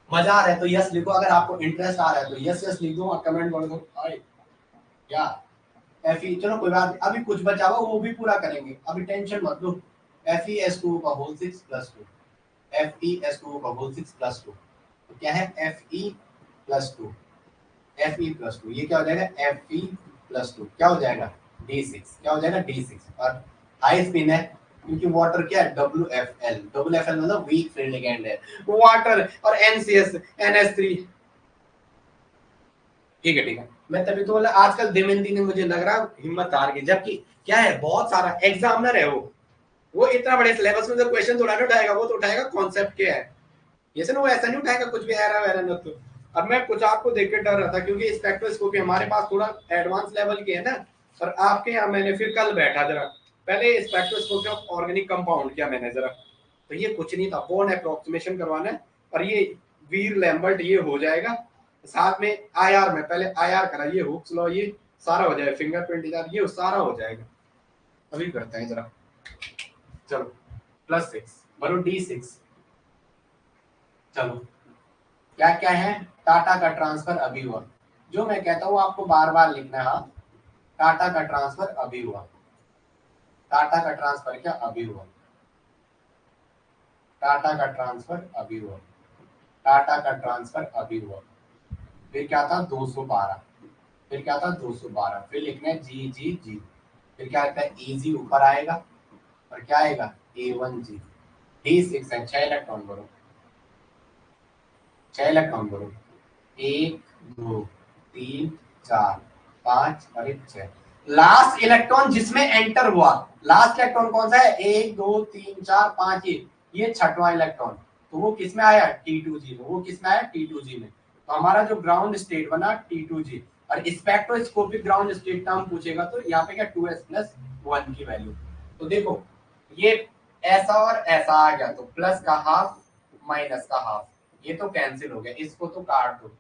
मजा आ रहा है तो यस लिखो। अगर आपको इंटरेस्ट आ रहा है तो यस यस लिख दो और कमेंट कर दो। क्या Fe, चलो कोई बात नहीं, अभी कुछ बचा हुआ वो भी पूरा करेंगे, अभी टेंशन मत लो। FeS2O का होल 6 प्लस 2। FeS2O का होल 6 प्लस 2 तो क्या है? Fe plus 2। Fe प्लस 2 ये क्या हो जाएगा? Fe प्लस 2 क्या हो जाएगा? D6। क्या हो जाएगा? D6। और हाई स्पिन है क्योंकि वाटर क्या है? WFL। WFL मतलब वीक फ्री लिगेंड है वाटर। और NCS NH3। ठीक है ठीक है, मैं तभी तो बोला आजकल दमयंती ने मुझे लग रहा हिम्मत हार गई, जबकि क्या है? बहुत सारा एग्जामिनर है वो इतना बड़े सिलेबस में जो क्वेश्चन थोड़ा ना उठाएगा, वो तो उठाएगा कॉन्सेप्ट क्या है। जैसे ना वो ऐसा नहीं उठाएगा कुछ भी एरर वैरर न। तो अब मैं कुछ आपको देख के डर रहा था क्योंकि स्पेक्ट्रोस्कोपी हमारे पास थोड़ा एडवांस लेवल के है ना। पर आपके यहाँ मैंने फिर कल बैठा जरा, पहले स्पेक्ट्रोस्कोपी ऑफ ऑर्गेनिक कंपाउंड किया मैंने जरा, तो ये कुछ नहीं था, बोर्न अप्रोक्सीमेशन करवाना है। और ये वीर लैम्बर्ट ये हो जाएगा साथ में IR में, पहले IR करा, ये हुक्स लॉ ये सारा हो जाएगा, फिंगरप्रिंट ये सारा हो जाएगा। अभी करते हैं जरा। चलो +6 बोलो D6। चलो क्या क्या है? टाटा का ट्रांसफर अभी हुआ। जो मैं कहता हूँ आपको बार बार लिखना है। हाँ, टाटा का ट्रांसफर अभी हुआ। टाटा का ट्रांसफर क्या? अभी हुआ। टाटा का ट्रांसफर अभी हुआ। टाटा का ट्रांसफर अभी हुआ। फिर क्या था? 212। फिर क्या था? 212। फिर लिखना है जी। फिर क्या लिखता है? इजी ऊपर आएगा और क्या आएगा? A1G। D6 है, 6 इलेक्ट्रॉन करो। 6 इलेक्ट्रॉन करो। 1 2 3 4 5 और 6। लास्ट इलेक्ट्रॉन जिसमें एंटर हुआ, लास्ट इलेक्ट्रॉन कौन सा है? 1 2 3 4 5। ये 6वां इलेक्ट्रॉन, तो वो किसमें आया? T2G में। वो किसमें आया? T2G में। तो हमारा जो ग्राउंड स्टेट बना T2G। और स्पेक्ट्रोस्कोपिक ग्राउंड स्टेट नाम पूछेगा तो यहाँ पे क्या? 2s प्लस 1 की वैल्यू। तो देखो ये ऐसा और ऐसा आ गया, तो प्लस का हाफ माइनस का हाफ, ये तो कैंसिल हो गया, इसको तो काट दो।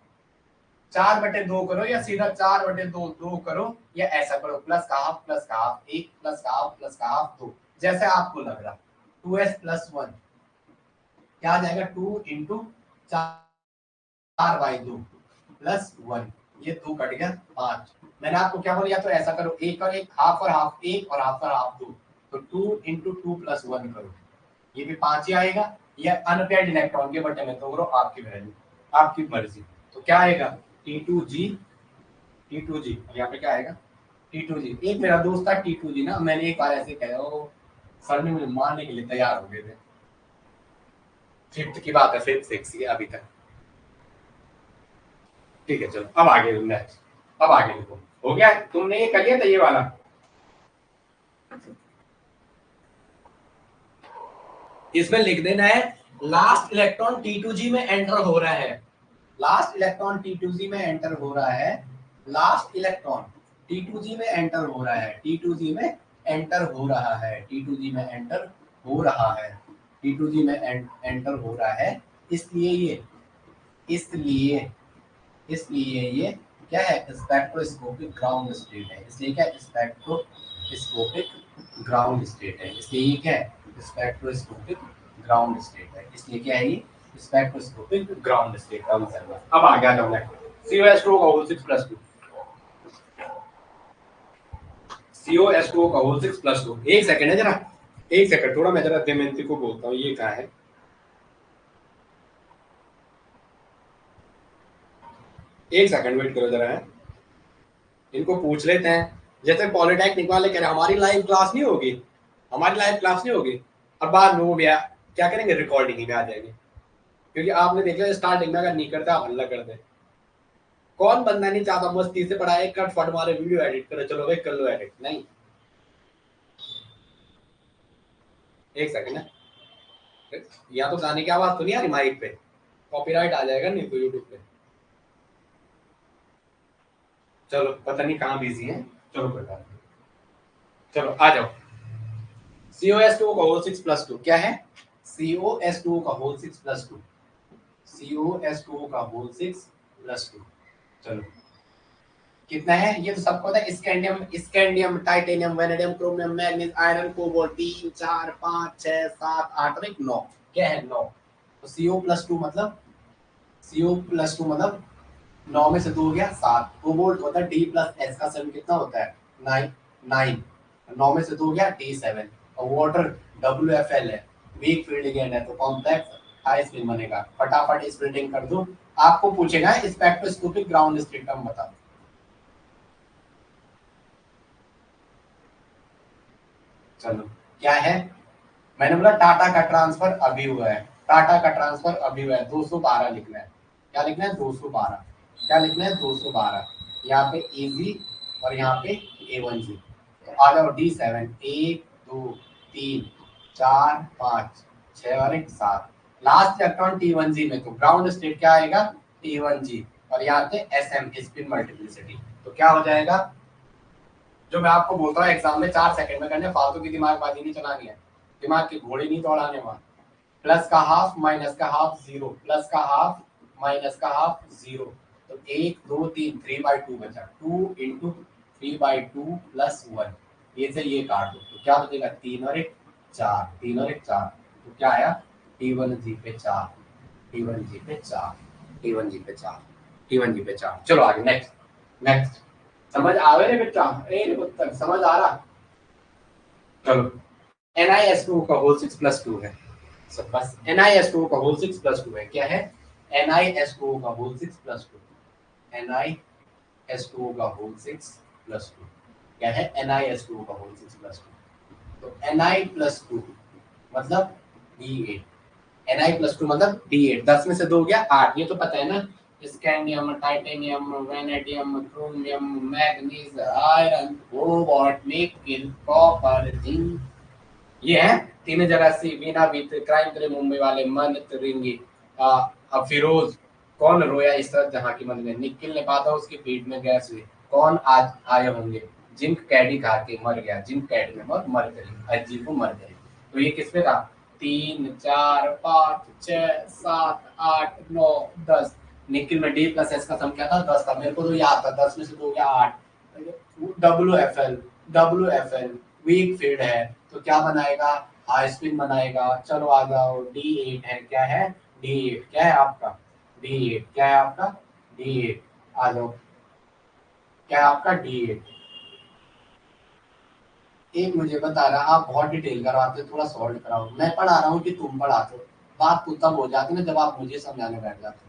4/2 करो या सीधा 4/2 2 करो, या ऐसा करो प्लस का हाफ 1 प्लस का हाफ 2, जैसे आपको लग रहा। 2s प्लस 1 क्या आ जाएगा? 2 इंटू 4/2 प्लस 1। ये 2 कट गया 5। मैंने आपको क्या बोला? या तो ऐसा करो, एक और एक, हाफ और हाफ 1 और हाफ और हाफ 2। तो 2 इंटू 2 प्लस 1 करो, ये भी 5 ही आएगा। या अनपेयर्ड इलेक्ट्रॉन के बटे में तो करो, आपकी वैल्यू आपकी मर्जी। तो क्या आएगा? T2G। यहाँ पे क्या आएगा? T2G। एक मेरा दोस्त था T2G ना, मैंने एक बार ऐसे कहा, वो सर ने मुझे मारने के लिए तैयार हो गए थे। 5th की बात है, 5th 6 ये अभी तक। ठीक है चलो अब आगे नेक्स्ट। अब आगे लिखो। हो गया, तुमने ये कर लिया था ये वाला। इसमें लिख देना है लास्ट इलेक्ट्रॉन T2G में एंटर हो रहा है, लास्ट इलेक्ट्रॉन T2G में एंटर हो रहा है, लास्ट इलेक्ट्रॉन T2G में एंटर हो रहा है, T2G में एंटर हो रहा है, T2G में एंटर हो रहा है, T2G में एंटर हो रहा है। इसलिए ये इसलिए ये क्या है, स्पेक्ट्रोस्कोपिक ग्राउंड स्टेट है। इसलिए क्या, स्पेक्ट्रोस्कोपिक ग्राउंड स्टेट है। इसलिए ये क्या है, स्पेक्ट्रोस्कोपिक ग्राउंड स्टेट है। इसलिए क्या है, ये स्पेक्ट्रोस्कोपिक ग्राउंड स्टेट का मतलब है। अब आ गया हमने COS2 का होल 6+2, COS2 का होल 6+2। एक सेकंड है, जरा एक सेकंड, थोड़ा मैं जरा दमयंती को बोलता हूँ ये क्या है। एक सेकंड वेट करो जरा, है इनको पूछ लेते हैं। जैसे पॉलिटेक्निक वाले कह रहे हैं हमारी लाइव क्लास नहीं होगी, हमारी लाइव क्लास नहीं होगी, और बाद में वो भी क्या करेंगे, रिकॉर्डिंग में आ जाएगी। क्योंकि आपने देखा स्टार्टिंग में अगर नहीं करते आप हल्ला कर दे, कौन बंदा नहीं चाहता मस्ती से पढ़ाए, कट फट मारे वीडियो एडिट करो, चलो भाई कर लो एडिट। नहीं, एक सेकंड है, या तो गाने की आवाज तो नहीं आ रही माइक पे, कॉपीराइट आ जाएगा नहीं तो यूट्यूब पे। चलो पता नहीं कहाँ बिजी है, चलो कोई बात नहीं, चलो आ जाओ। COS2 का होल 6+2 क्या है, COS2 का होल 6+2, COS2 का होल 6+2। चलो कितना है, ये तो सबको पता है, scandium, titanium, vanadium, chromium, manganese, iron, cobalt 3 4 5 6 7 8 और 1 9, क्या है 9। तो CO+2 मतलब, CO+2 मतलब 9 में से 2 हो गया 7। कोबाल्ट होता है D+S का 7 कितना होता है 9, 9 में से 2 हो गया D7। और वाटर WFL है, वीक फील्ड लिगेंड है, तो कॉम्प्लेक्स हाई स्पिन बनेगा। फटाफट स्प्लिटिंग कर दो, आपको पूछेगा स्पेक्ट्रोस्कोपिक ग्राउंड स्टेट टर्म बताओ। चलो क्या है, मैंने बोला टाटा का ट्रांसफर अभी हुआ है, टाटा का ट्रांसफर अभी हुआ है, 212 लिखना है। क्या लिखना है, 212। क्या लिखना है, 212। यहाँ पे एजी और यहाँ पे A1G। तो आ जाओ D7, 1 2 3 4 5 6 और 1 7। लास्ट इलेक्ट्रॉन T1G में, तो ग्राउंड स्टेट क्या आएगा T1G, और यहाँ पे SM स्पिन मल्टीप्लिसिटी। तो क्या हो जाएगा, जो मैं आपको बोलता हूँ एग्जाम में 4 सेकंड में करने, फालतू की दिमागबाजी नहीं चलानी है, दिमाग की घोड़ी नहीं दौड़ाने। वहां प्लस का हाफ माइनस का हाफ 0, प्लस का हाफ माइनस का हाफ 0। तो 1 2 3 3/2 बचा, 2 इंटू 3/2 प्लस 1। ये से ये काट दो तो क्या बचेगा, 3 और 1 4, 3 और 1 4। तो क्या आया, T1G पे 4, T1G पे 4, T1G पे 4, T1G पे 4। चलो आगे, नेक्स्ट नेक्स्ट। समझ आ रहे बच्चा, तक समझ आ रहा। चलो NiS2 का होल 6+2 है, सब बस NiS2 का होल 6+2 है। क्या है, NiS2 का होल 6+2, NiS2 का होल 6+2 क्या है, NiS2 का होल 6+2। तो Ni+2 मतलब D8, Ni+2 मतलब D8, 10 में से 2 हो गया 8। ये तो पता है ना, scandium, titanium, vanadium, chromium, manganese, iron, cobalt, nickel, copper, zinc, ये है तीन जगह से। वीना विथ क्राइम करे मुंबई वाले, मन रिंगी, फिरोज, कौन रोया इस तरह जहां की मन में, निखिल ने बाधा उसकी पीठ में गैस हुई, कौन आज आए होंगे, जिंक कैडी खा के मर गया, जिंक कैडी में मर गई, अजीब को मर गई। तो ये किसमें था, 3 4 5 6 7 8 9 10। निखिल में D+S का सम क्या था, 10 था, मेरे को तो याद था, 10 में से 2 गया 8। WFL वीक फील्ड है, तो क्या बनाएगा, हाई स्पिन बनाएगा। चलो आ जाओ, D8 है, क्या है D8, क्या है आपका D8, क्या है आपका D8, आ जाओ, क्या है आपका D8। एक मुझे बता रहा, आप बहुत डिटेल करवाते हो, थोड़ा सॉल्व कराओ। मैं पढ़ा रहा हूँ कि तुम पढ़ाते हो, बात तो तब हो जाती है ना जब आप मुझे समझाने बैठ जाते हो,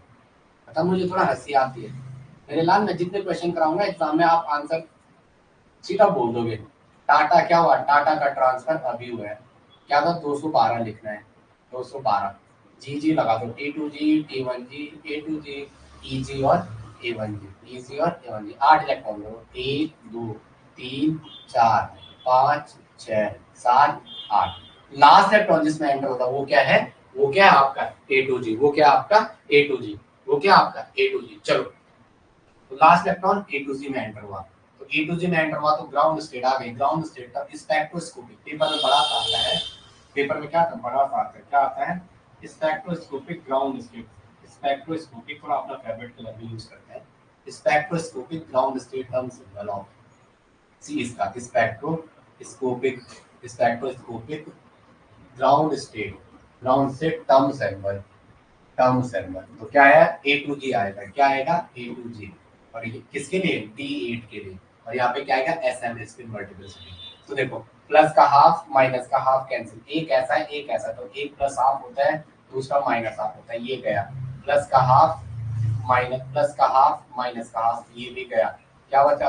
तब मुझे थोड़ा हंसी आती है। मेरे लाल, मैं जितने क्वेश्चन कराऊंगा एग्जाम में आप आंसर सीधा बोल दोगे। टाटा क्या हुआ, टाटा का ट्रांसफर अभी हुआ है, क्या था 212 लिखना है, 212। जी लगा दो, T2G, T1G, A2G, EG और A1G, Tg और A1G 8 इलेक्ट्रॉन दो, 1 2 3 4 5 6 7 8। लास्ट इलेक्ट्रॉन जिसमें एंटर होता है वो क्या है, वो क्या है आपका A2G, वो क्या आपका A2G, वो क्या आपका A2G। चलो तो लास्ट इलेक्ट्रॉन A2G में एंटर हुआ, तो A2G में एंटर हुआ तो ग्राउंड स्टेट आ गई। ग्राउंड स्टेट का स्पेक्ट्रोस्कोपिक, पेपर में बड़ा सा आता है, पेपर में क्या आता है, बड़ा सा आता है, क्या आता है, स्पेक्ट्रोस्कोपिक ग्राउंड स्टेट। स्पेक्ट्रोस्कोपिक और अपना फेवरेट कलर भी यूज करते हैं, spectroscopic ground state term symbol of C इसका spectroscopic, spectroscopic ground state term symbol, term symbol. तो क्या है A2G आएगा, क्या आएगा A2G, और ये किसके लिए D8 के लिए, और यहाँ पे क्या आएगा SM स्पिन मल्टीप्लिसिटी। तो देखो प्लस का हाफ माइनस का हाफ कैंसिल, एक ऐसा है एक ऐसा, तो एक प्लस हाफ होता है दूसरा माइनस हाफ होता है, ये गया प्लस का हाफ माइनस, प्लस का हाफ माइनस का हाफ, ये भी गया, क्या बचा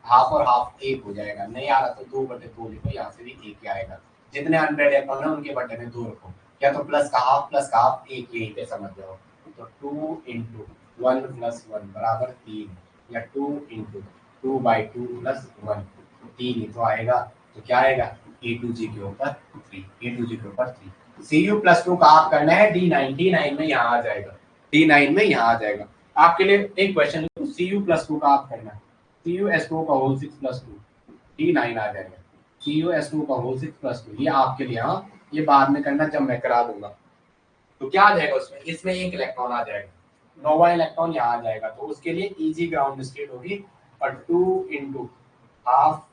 हाफ और हाफ एक हो जाएगा, नहीं आ रहा तो 2/2 लिखो, यहाँ से भी एक ही आएगा, जितने अनपेड इलेक्ट्रॉन है उनके बटे में 2 रखो, या तो प्लस का हाफ एक यहीं पे समझ जाओ, तो 2 इंटू 1 प्लस 1 बराबर 3, या 2 इंटू 2/2 प्लस 1 3 ही तो आएगा, तो क्या आएगा A2G के ऊपर 3, A2G के ऊपर 3। Cu+2 का आप करना है D9 में यहाँ आ जाएगा, D9 में यहाँ आ जाएगा। आपके लिए एक क्वेश्चन लिखो, Cu+2 का आप करना है CuS2 का होल 6 + 2 D9 आ जाएगा, CuS2 का होल 6 + 2, ये आपके लिए, हाँ ये बाद में करना जब मैं करा दूंगा। तो क्या आ जाएगा उसमें, इसमें एक इलेक्ट्रॉन आ जाएगा, नोवा इलेक्ट्रॉन यहाँ आ जाएगा, तो उसके लिए Eg ग्राउंड स्टेट होगी, और 2 इंटू हाफ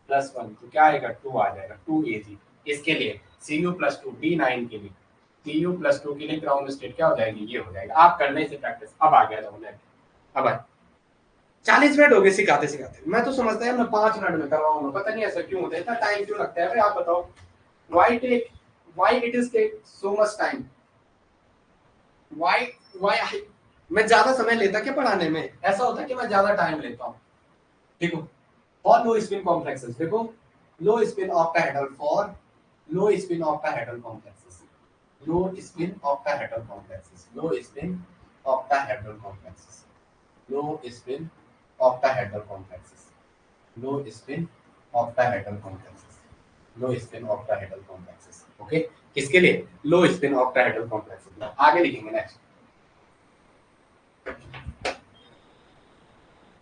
प्लस 1, तो क्या आएगा 2 आ जाएगा, 2 Ag। इसके लिए Cu+2 D9 के लिए, Cu+2 के लिए ग्राउंड स्टेट क्या हो जाएगी, ये हो जाएगा। आप करने से प्रैक्टिस अब आ गया था, अब 40 मिनट हो गए सिखाते सिखाते, मैं तो समझता है मैं 5 मिनट में करवाऊंगा, पता नहीं ऐसा क्यों होता है, इतना टाइम क्यों लगता है भाई, आप बताओ why it is take so much time, why मैं ज्यादा समय लेता क्या पढ़ाने में, ऐसा होता है कि मैं ज्यादा टाइम लेता हूँ। देखो और लो स्पिन कॉम्प्लेक्सेस, देखो लो spin octahedral for low spin octahedral complexes, low spin octahedral complexes, low spin octahedral complexes, low spin octahedral complexes, low spin octahedral complexes, low spin octahedral complexes. Okay, किसके लिए लो spin octahedral complexes, आगे लिखेंगे next.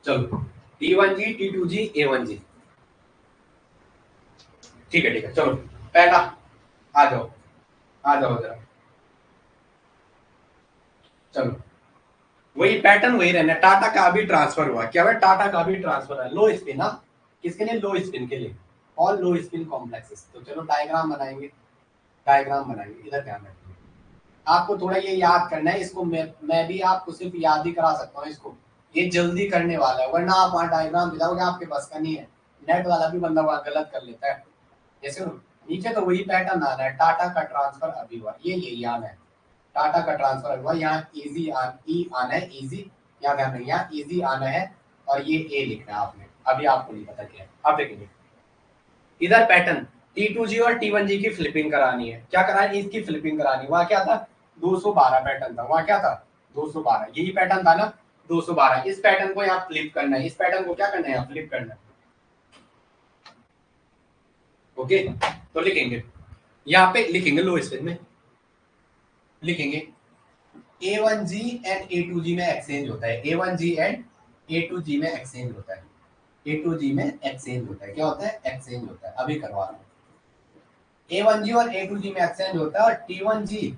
चलो T1G T2G A1G, ठीक है चलो पहला आ जाओ जरा, चलो वही पैटर्न वही रहना, टाटा का भी ट्रांसफर हुआ, क्या है टाटा का भी ट्रांसफर है, लो स्पिन, ना किसके लिए लो स्पिन के लिए, और लो स्पिन कॉम्प्लेक्सेस। तो चलो डायग्राम बनाएंगे, इधर ध्यान रखिए, आपको थोड़ा ये याद करना है, इसको मैं भी आपको सिर्फ याद ही करा सकता हूँ, इसको ये जल्दी करने वाला है, वरना आप वहाँ डायग्राम दिलाओगे आपके बस का नहीं है, नेट वाला भी बंदा वहाँ गलत कर लेता है। जैसे नीचे तो वही पैटर्न आना है, टाटा का ट्रांसफर अभी हुआ, ये यही आना है, टाटा का ट्रांसफर हुआ, यहाँ इजी आना है, इजी यहाँ ध्यान रखिए, यहाँ इजी आना है, और ये ए लिखना है आपने, अभी आपको नहीं पता क्या है। अब देखेंगे इधर पैटर्न T2G और T1G की फ्लिपिंग करानी है, क्या करानी है, इसकी फ्लिपिंग करानी, वहाँ क्या था 212 पैटर्न था, वहाँ क्या था 212, यही पैटर्न था ना 212, इस पैटर्न को यहाँ फ्लिप करना है, इस पैटर्न को क्या करना है यहाँ फ्लिप करना है। ओके, तो लिखेंगे यहाँ पे, लिखेंगे लो स्पिन में लिखेंगे A1G एंड A2G में एक्सचेंज होता है, A1G एंड A2G में एक्सचेंज होता है, A2G में एक्सचेंज होता है, क्या होता है एक्सचेंज होता है, अभी करवा रहा हूँ। A1G और A2G में एक्सचेंज होता है, और T1G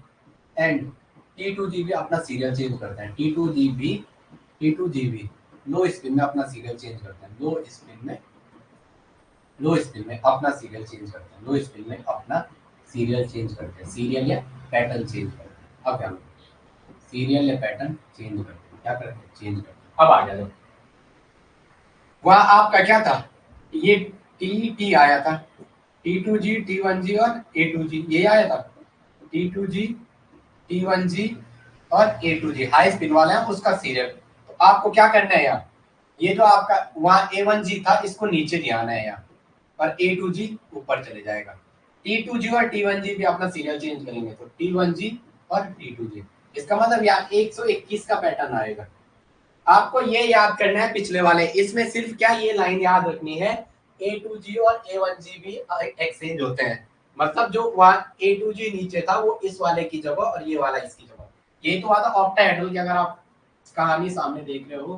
एंड T2G भी अपना सीरियल चेंज करते हैं, T2G भी लो स्पिन में अपना सीरियल चेंज करते हैं, लो स्पिन में अपना सीरियल चेंज करते हैं, लो स्पिन में अपना सीरियल चेंज करते हैं, सीरियल या पैटर्न चेंज करते हैं। अब क्या सीरियल या पैटर्न चेंज करते हैं, क्या करते हैं चेंज करते हैं। अब आ जाओ, वहाँ आपका क्या था, ये T आया था, T2G T1G और A2G ये आया था, T2G T1G और A2G हाई स्पिन वाला है उसका सीरियल। तो आपको क्या करना है यार, ये जो आपका वहाँ A1G था इसको नीचे ले आना है यहाँ, और A2G ऊपर चले जाएगा। T2G और T1G भी अपना सीरियल चेंज करेंगे, तो T1G और T2G, इसका मतलब यार 121 का पैटर्न आएगा, आपको ये याद करना है पिछले वाले, इसमें सिर्फ क्या ये लाइन याद रखनी है, A2G और A1G भी एक्सचेंज होते हैं, मतलब जो वहाँ A2G नीचे था वो इस वाले की जगह और ये वाला इसकी जगह। ये तो आता ऑक्टाहेड्रल की, अगर आप कहानी सामने देख रहे हो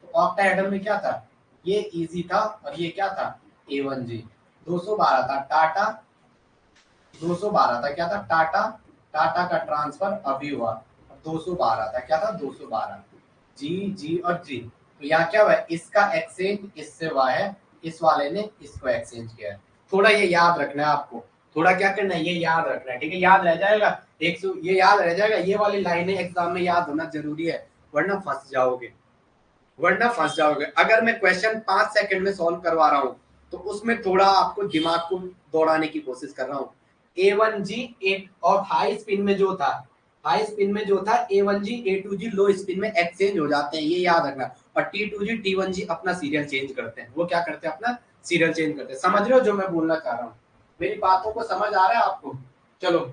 तो ऑक्टाहेड्रल में क्या था, ये इजी था और ये क्या था A1G। 212 था टाटा, 212 था क्या था टाटा, टाटा का ट्रांसफर अभी हुआ, 212 था क्या था 212, जी जी और जी। तो यहाँ क्या हुआ है, इसका एक्सचेंज इससे हुआ है, इस वाले ने इसको एक्सचेंज किया है। थोड़ा ये याद रखना है आपको, थोड़ा क्या करना है ये याद रखना है, ठीक है, याद रह जाएगा। ये याद रह जाएगा, ये वाली लाइनें एग्जाम में याद होना जरूरी है, वरना फंस जाओगे, वरना फंस जाओगे। अगर मैं क्वेश्चन 5 सेकंड में सॉल्व करवा रहा हूँ तो उसमें थोड़ा आपको दिमाग को दौड़ाने की कोशिश कर रहा हूँ। A1G और हाई स्पिन में जो था, हाई स्पिन में जो था A1G A2G लो स्पिन में एक्सचेंज हो जाते हैं, ये याद रखना। और T2G T1G अपना सीरियल चेंज करते हैं, वो क्या करते हैं अपना सीरियल चेंज करते हैं। समझ रहे हो जो मैं बोलना चाह रहा हूँ, मेरी बातों को समझ आ रहा है आपको? चलो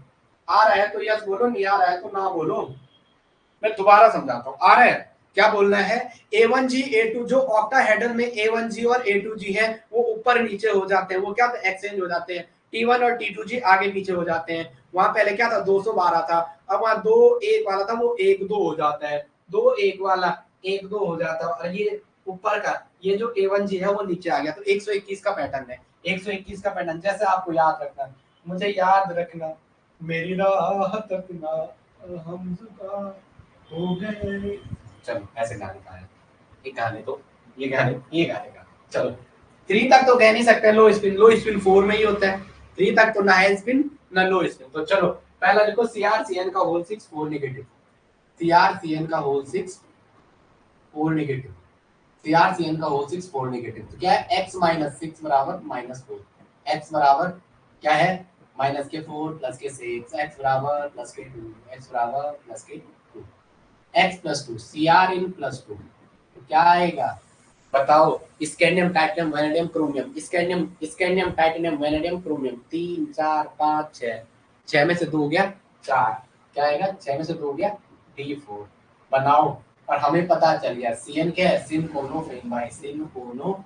आ रहा है तो यस बोलो, नहीं आ रहा है तो ना बोलो। मैं दोबारा समझाता हूँ, आ रहा है क्या बोलना है। A1G A2 जो ऑक्टाहेड्रल में A1G और A2G है वो ऊपर नीचे हो जाते हैं, वो क्या एक्सचेंज हो जाते हैं। T1 और T2G आगे पीछे हो जाते हैं। वहां पहले क्या था 212 था, अब वहां 2-1 वाला था वो 1-2 हो जाता है, 2-1 वाला 1-2 हो जाता है। और ये ऊपर का ये जो A1G है वो नीचे आ गया, तो 121 का पैटर्न है, 121 का पैटर्न। जैसे आपको याद रखना, मुझे याद रखना, मेरी राह तकना हम हो गए। चलो ऐसे गाने का है, एक गाने तो ये गाने का। चलो 3 तक तो कह नहीं सकते लो स्पिन, लो स्पिन 4 में ही होता है, 3 तक तो ना हाई स्पिन ना लो स्पिन। तो चलो पहला लिखो CR CN का होल 6 4 नेगेटिव, CR CN का होल 6 4 नेगेटिव, CR CN का होल 6 4 नेगेटिव। तो क्या है x माइनस 6 बराबर माइनस 4, x बराबर क्या है माइनस के 4 प्लस के 6, x बराबर प्लस के 2, x बराबर प्लस के 2, x plus 2 CR in plus 2। तो क्या आएगा बताओ, scandium titanium vanadium chromium, scandium scandium titanium vanadium chromium 3 4 5 6, 6 में से 2 हो गया 4, क्या आएगा 6 में से 2 हो गया D4। बनाओ, और हमें पता चल गया CN क्या है, सिन कोनो फेन बाई, सिन कोनो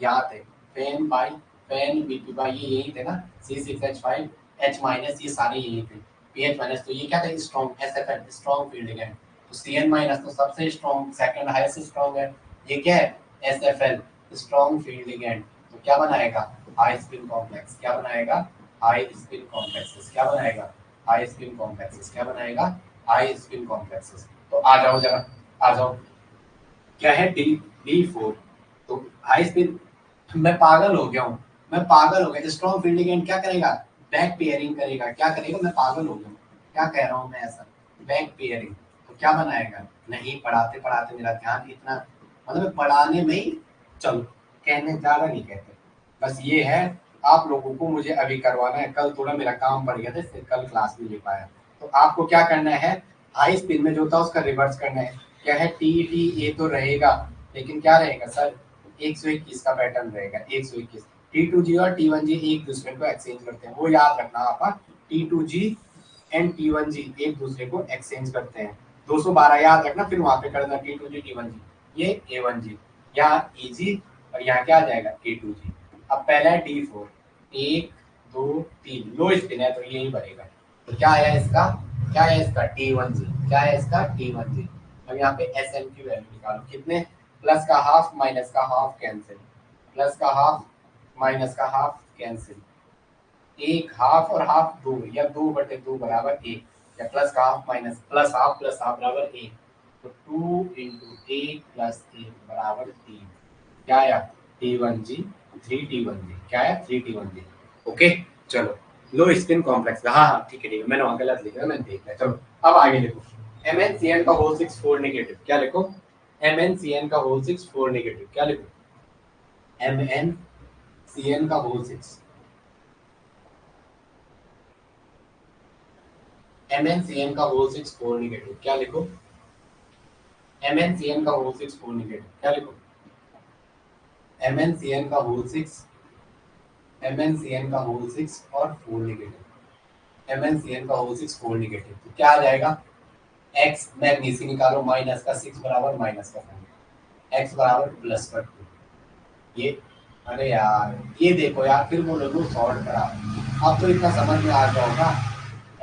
याद है, फेन बाई फेन BP बाई, ये यही थे ना C6H5 H माइनस, ये सारे यही थे PH माइनस। तो ये क्या था strong SFN strong field ligand, तो CN माइनस तो सबसे स्ट्रॉन्ग सेकंड हाईएस्ट स्ट्रॉन्ग है, ये क्या है SFL स्ट्रॉन्ग फील्ड लिगेंड। तो क्या बनाएगा हाई स्पिन कॉम्प्लेक्स, क्या बनाएगा हाई स्पिन कॉम्प्लेक्सेस, क्या बनाएगा हाई स्पिन कॉम्प्लेक्सेस, क्या बनाएगा हाई स्पिन कॉम्प्लेक्सेस। तो आ जाओ जरा, आ जाओ, क्या है D4। तो हाई स्पिन, मैं पागल हो गया हूँ, मैं पागल हो गया। स्ट्रॉन्ग फील्ड लिगेंड क्या करेगा बैक पेयरिंग करेगा, क्या करेगा, मैं पागल हो गया हूँ, क्या कह रहा हूँ मैं ऐसा, बैक पेयरिंग। तो क्या बनाएगा, नहीं पढ़ाते पढ़ाते मेरा ध्यान इतना, मतलब पढ़ाने में ही, चलो कहने ज्यादा नहीं कहते, बस ये है आप लोगों को मुझे अभी करवाना है। कल थोड़ा मेरा काम बढ़ गया था इसलिए कल क्लास नहीं ले पाया। तो आपको क्या करना है, हाई स्पिन में जो था उसका रिवर्स करना है। क्या है TTA तो रहेगा, लेकिन क्या रहेगा सर 121 का पैटर्न रहेगा, 121। T2G और T1G एक दूसरे को एक्सचेंज करते हैं, वो याद रखना आप। T2G एंड T1G एक दूसरे को एक्सचेंज करते हैं, 212 याद रखना, फिर वहां पे करना T2G T1G, ये A1G, यहाँ EG और यहाँ क्या आ जाएगा A2G। अब पहला है D4, 1 2 3 लो स्पिन है तो यही बनेगा। तो क्या आया इसका, क्या है इसका T1G, क्या है इसका T1G। अब यहाँ पे SN की वैल्यू निकालो, कितने प्लस का हाफ माइनस का हाफ कैंसिल, प्लस का हाफ माइनस का हाफ कैंसिल, एक हाफ और हाफ 2 या 2/2 बराबर 1, या प्लस का हाफ माइनस प्लस हाफ बराबर 1, तो 2 इंटू 1 प्लस 1 बराबर 3। क्या आया T1G 3T1G, क्या है 3T1G। ओके चलो लो स्पिन कॉम्प्लेक्स, हाँ हाँ ठीक है मैंने वहां गलत लिखा, मैंने देख लिया। चलो अब आगे लिखो MnCN का होल 6 4 नेगेटिव, क्या लिखो MnCN का होल 6 4 नेगेटिव, क्या लिखो MnCN का होल 6, MnCN का होल 6 4 नेगेटिव, क्या लिखो MnCN का होल 6 4 नेगेटिव, क्या लिखो MnCN का होल 6, MnCN का होल 6 और 4 नेगेटिव, MnCN का होल 6 4 नेगेटिव। तो क्या आ जाएगा x मैग्नीसी निकालो, माइनस का 6 बराबर माइनस का 4, x बराबर प्लस पर 2। ये अरे यार ये देखो यार, फिर वो लोग सॉल्व करा। अब तो इतना समझ में आ गया होगा,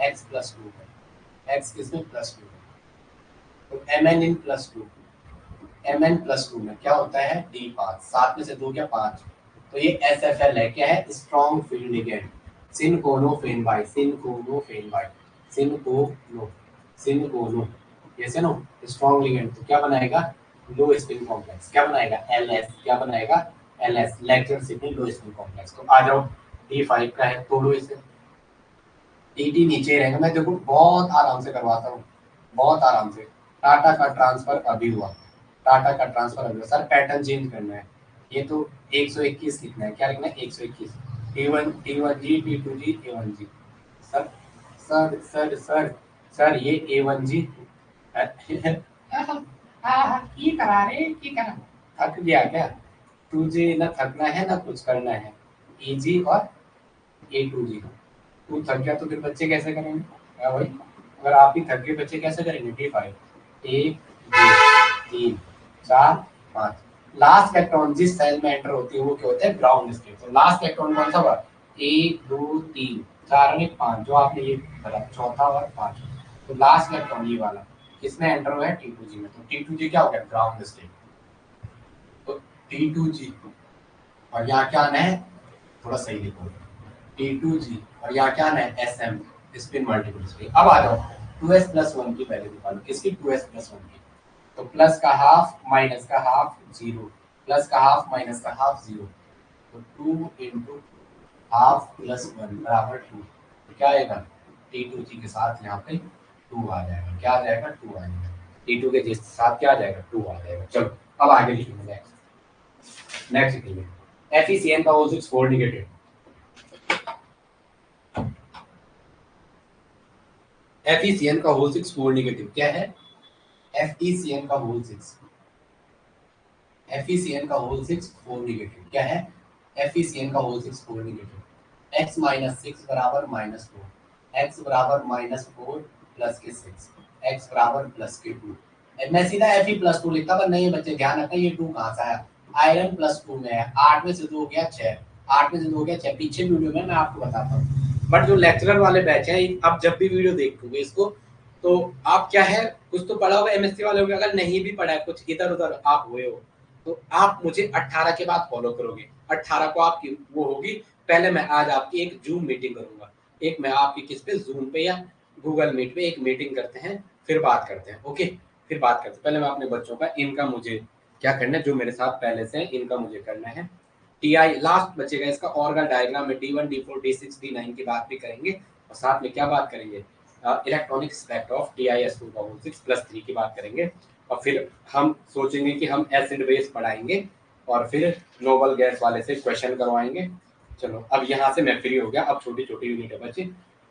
x प्लस 2 है, x किसमें प्लस 2 है, तो mn in plus 2, mn plus 2 में क्या होता है d5, 7 में से 2 क्या 5, तो ये SFL है, क्या है स्ट्रॉन्ग फील्ड लिगेंड, सिनकोनोफेनबाई, सिनकोनोफेनबाई, सिनकोनो, सिनकोनो, ये से नो स्ट्रॉन्ग लिगेंड, तो क्या बनाएगा लो स्पिन कॉम्प्लेक्स, क्या बनाएगा LS, क्या बनाएगा LS, लेक्चर सिग्नल लो स्पिन कॉम्प्लेक्स। तो आ जाओ D5 का है, तोड़ो इसे, टी नीचे रहेगा, मैं देखो बहुत आराम से करवाता हूँ, बहुत आराम से। टाटा का ट्रांसफर अभी हुआ, टाटा का ट्रांसफर अभी हुआ, सर पैटर्न चेंज करना है, ये तो 121 लिखना है, क्या लिखना है 121, T1G T2G A1G, sir sir sir sir sir ये A1G ये करा रहे ये करा, थक गया क्या, तुझे ना थकना है ना कुछ करना है, EG और A2G, तू थक गया तो फिर बच्चे कैसे करेंगे, क्या भाई, अगर आप ही थक गए बच्चे कैसे करेंगे, D5 1 2 3 4 5, लास्ट इलेक्ट्रॉन जिस सेल में एंटर होती है वो क्या होता है ग्राउंड स्टेट, तो लास्ट इलेक्ट्रॉन कौन सा हुआ 1 2 3 4 और 5, जो आपने ये करा चौथा और 5, तो लास्ट इलेक्ट्रॉन ये वाला किसमें एंटर हुआ है T2G में, तो T2G क्या हो गया ग्राउंड स्टेट, तो T2G और यहाँ क्या आना है, थोड़ा सही लिखो T2G और यहाँ क्या आना है SM, स्पिन मल्टीपल स्पिन। अब आ जाओ 2s+1 की वैल्यू निकालो, किसकी 2s+1 की, तो प्लस का हाफ माइनस का हाफ 0, प्लस का हाफ माइनस का हाफ 0, तो 2 इंटू हाफ प्लस 1 बराबर 2, तो क्या आएगा T2G के साथ यहाँ पे 2 आ जाएगा, क्या आ जाएगा 2 आ जाएगा, T2 के जिस साथ क्या आ जाएगा 2 आ जाएगा। चलो अब आगे लिखेंगे, नेक्स्ट लिखेंगे FeCN का O6 4 नेगेटिव, FeCN का होल 6 4 नेगेटिव क्या है, FeCN का होल 6, FeCN का होल 6 4 नेगेटिव क्या है, FeCN का होल 6 4 नेगेटिव, x माइनस 6 बराबर माइनस 4, x बराबर माइनस 4 प्लस के 6, x बराबर प्लस के 2, मैं सीधा Fe प्लस 2 लिखता, पर नहीं बच्चे ध्यान रखना ये 2 कहाँ से आया, आयरन प्लस 2 में है, 8 में से 2 हो गया 6, 8 में से 2 हो गया 6, पीछे वीडियो में मैं आपको बताता हूँ, बट जो लेक्चरर वाले बैच हैं आप जब भी वीडियो देखोगे इसको, तो आप क्या है कुछ तो पढ़ा होगा MSc वाले होगा, अगर नहीं भी पढ़ा है कुछ इधर उधर आप हुए हो, तो आप मुझे 18 के बाद फॉलो करोगे, 18 को आपकी वो होगी, पहले मैं आज आपकी एक जूम मीटिंग करूंगा, एक मैं आपकी किस पे जूम पे या गूगल मीट पे एक मीटिंग करते हैं, फिर बात करते हैं, ओके फिर बात करते हैं, पहले मैं अपने बच्चों का इनका मुझे क्या करना है, जो मेरे साथ पहले से है इनका मुझे करना है, टीआई लास्ट बचेगा इसका ऑर्गन डायग्राम में D1 D4 D6 D9 की बात भी करेंगे, और साथ में क्या बात करेंगे इलेक्ट्रॉनिक स्पेक्ट्रा ऑफ TiS2 का होल 6 प्लस 3 की बात करेंगे, और फिर हम सोचेंगे कि हम एसिड बेस पढ़ाएंगे और फिर नोबल गैस वाले से क्वेश्चन करवाएंगे। चलो अब यहाँ से मैं फ्री हो गया, अब छोटी छोटी यूनिट है बची,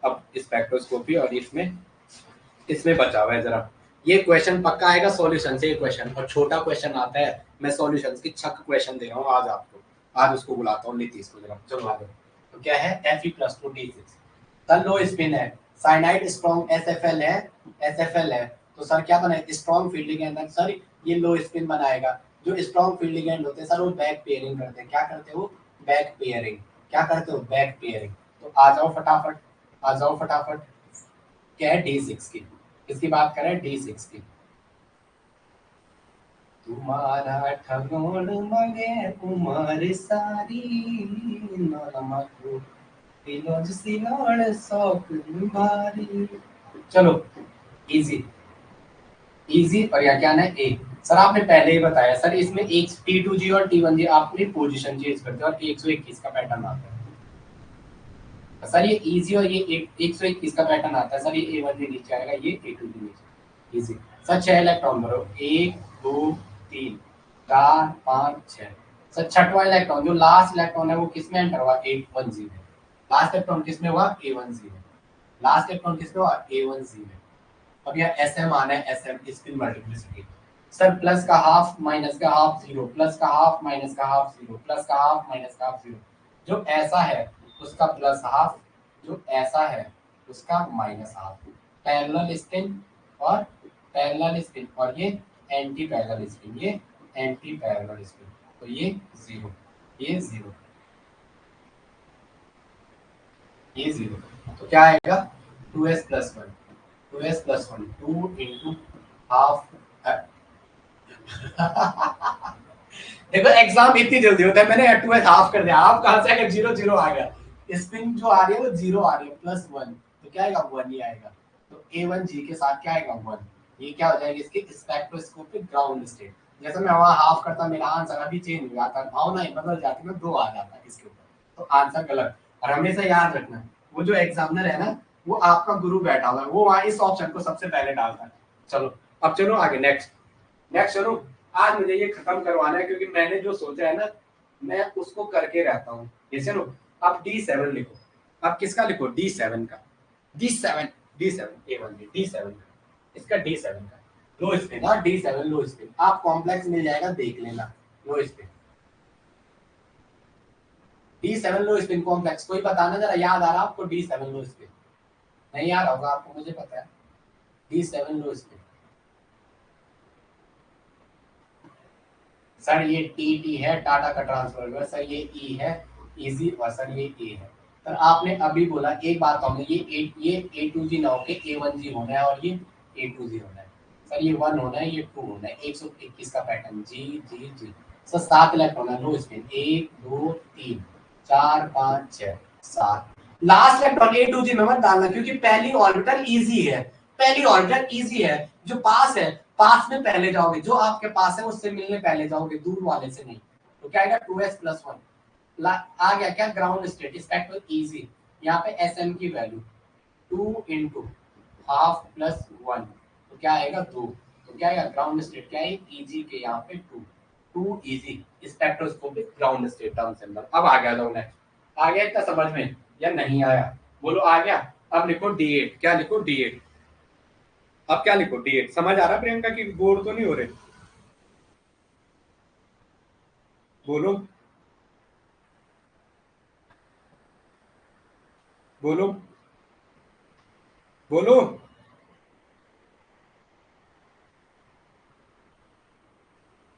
अब स्पेक्ट्रोस्कोपी और इसमें इसमें बचा हुआ है जरा, ये क्वेश्चन पक्का आएगा सॉल्यूशन से, ये क्वेश्चन और छोटा क्वेश्चन आता है, मैं सॉल्यूशन की छक क्वेश्चन दे रहा हूँ आज आपको, आज उसको बुलाता हूँ नीतीश को जरा, चलो आगे, तो क्या है Fe+2D6, सन लो स्पिन है, साइनाइड स्ट्रॉन्ग SFL है, SFL है, तो सर क्या बनाए स्ट्रॉन्ग फील्ड लिगेंड, सर ये लो स्पिन बनाएगा, जो स्ट्रॉन्ग फील्ड लिगेंड होते हैं सर वो बैक पेयरिंग करते हैं, क्या करते हो बैक पेयरिंग, क्या करते हो बैक पेयरिंग, तो आ जाओ फटाफट, आ जाओ फटाफट, क्या है D6 की, इसकी बात करें D6 की, तुम्हारा ठगोड़ मगे उमर सारी नमक तिलोज सिलोड़ शौक भारी, चलो इजी इजी, और यहाँ क्या है ए, सर आपने पहले ही बताया सर इसमें एक T2G और T1G आपने पोजीशन चेंज करते हो और 121 का पैटर्न आता है, सर ये इजी और ये 121 का पैटर्न आता है, सर ये A1G नीचे आएगा, ये A2G नीचे, इजी, सर 6 इलेक्ट्रॉन भरो 1 2 3 4 5 6, सर छठवां इलेक्ट्रॉन जो लास्ट इलेक्ट्रॉन है वो किसमें एंटर हुआ A1G में, लास्ट इलेक्ट्रॉन किसमें हुआ A1G में, लास्ट इलेक्ट्रॉन किसमें हुआ A1G में, अब यहाँ SM आना है, SM spin multiplicity, sir plus का हाफ माइनस का हाफ 0, प्लस का हाफ माइनस का हाफ 0, प्लस का हाफ माइनस का हाफ 0, जो ऐसा है उसका प्लस हाफ, जो ऐसा है उसका माइनस हाफ, पैरेलल स्पिन और पैरेलल स्पिन, और ये एंटी पैरेलल स्पिन, ये एंटी पैरेलल स्पिन, तो ये 0, ये 0, ये 0, तो क्या आएगा 2s plus 1, 2s plus 1 2 into half. देखो एग्जाम इतनी जल्दी होता है, मैंने 2s हाफ कर दिया, हाफ कहां से आएगा, 0 0 आ गया, स्पिन जो आ रही है वो 0 आ रही है, प्लस 1, तो क्या आएगा 1 ही आएगा, तो A1G के साथ क्या आएगा 1, ये क्या हो जाएगा इसके स्पेक्ट्रोस्कोपिक ग्राउंड स्टेट। जैसे मैं वहां हाफ करता, मेरा आंसर अभी चेंज हो जाता, भावना ही बदल जाती, मैं 2 आ जाता इसके ऊपर, तो आंसर गलत। और हमेशा याद रखना, वो जो एग्जामिनर है ना, वो आपका गुरु बैठा हुआ है, वो वहां इस ऑप्शन को सबसे पहले डालता है। चलो अब चलो आगे, नेक्स्ट नेक्स्ट चलो। आज मुझे ये खत्म करवाना है, क्योंकि मैंने जो सोचा है ना, मैं उसको करके रहता हूँ। ये चलो अब D7 लिखो, अब किसका लिखो, D7 का, D7 D7 A1 D7 का, इसका D7 का लो स्पिन, और D7 लो स्पिन, आप कॉम्प्लेक्स मिल जाएगा देख लेना, लो स्पिन D7 लो स्पिन कॉम्प्लेक्स, कोई बताना जरा, याद आ रहा आपको D7 लो स्पिन, नहीं आ रहा होगा आपको, मुझे पता है, D7 लो स्पिन। सर ये टी है, टाटा का ट्रांसफर, सर ये ई है इजी, और सर ये ए है। सर आपने अभी बोला एक बात, हमने ये A2G ना होके A1G होना है, और ये A2G होना है। सर ये 1 होना है, ये 2 होना है, 121 का पैटर्न, जी जी जी। सर 7 इलेक्ट्रॉन है, लो स्पिन 1 2 3 4 5 6 7, लास्ट इलेक्ट्रॉन A2G में मत डालना, क्योंकि पहली ऑर्बिटल इजी है, पहली ऑर्बिटल इजी है, जो पास है पास में पहले जाओगे, जो आपके पास है उससे मिलने पहले जाओगे, दूर वाले से नहीं। तो क्या आएगा 2s प्लस 1 आ गया क्या, ग्राउंड स्टेट स्पेक्ट्रल इजी, यहाँ पे Sm की वैल्यू 2 इंटू हाफ प्लस 1, तो क्या आएगा 2, तो क्या आएगा ग्राउंड स्टेट, क्या है Eg के यहाँ पे 2 easy spectroscopic ground state term symbol. अब आ गया जाओ नेक्स्ट, आ गया इतना समझ में या नहीं आया, बोलो आ गया। अब लिखो D8, क्या लिखो D8, अब क्या लिखो D8, समझ आ रहा प्रियंका की, बोर तो नहीं हो रहे, बोलो बोलो बोलो,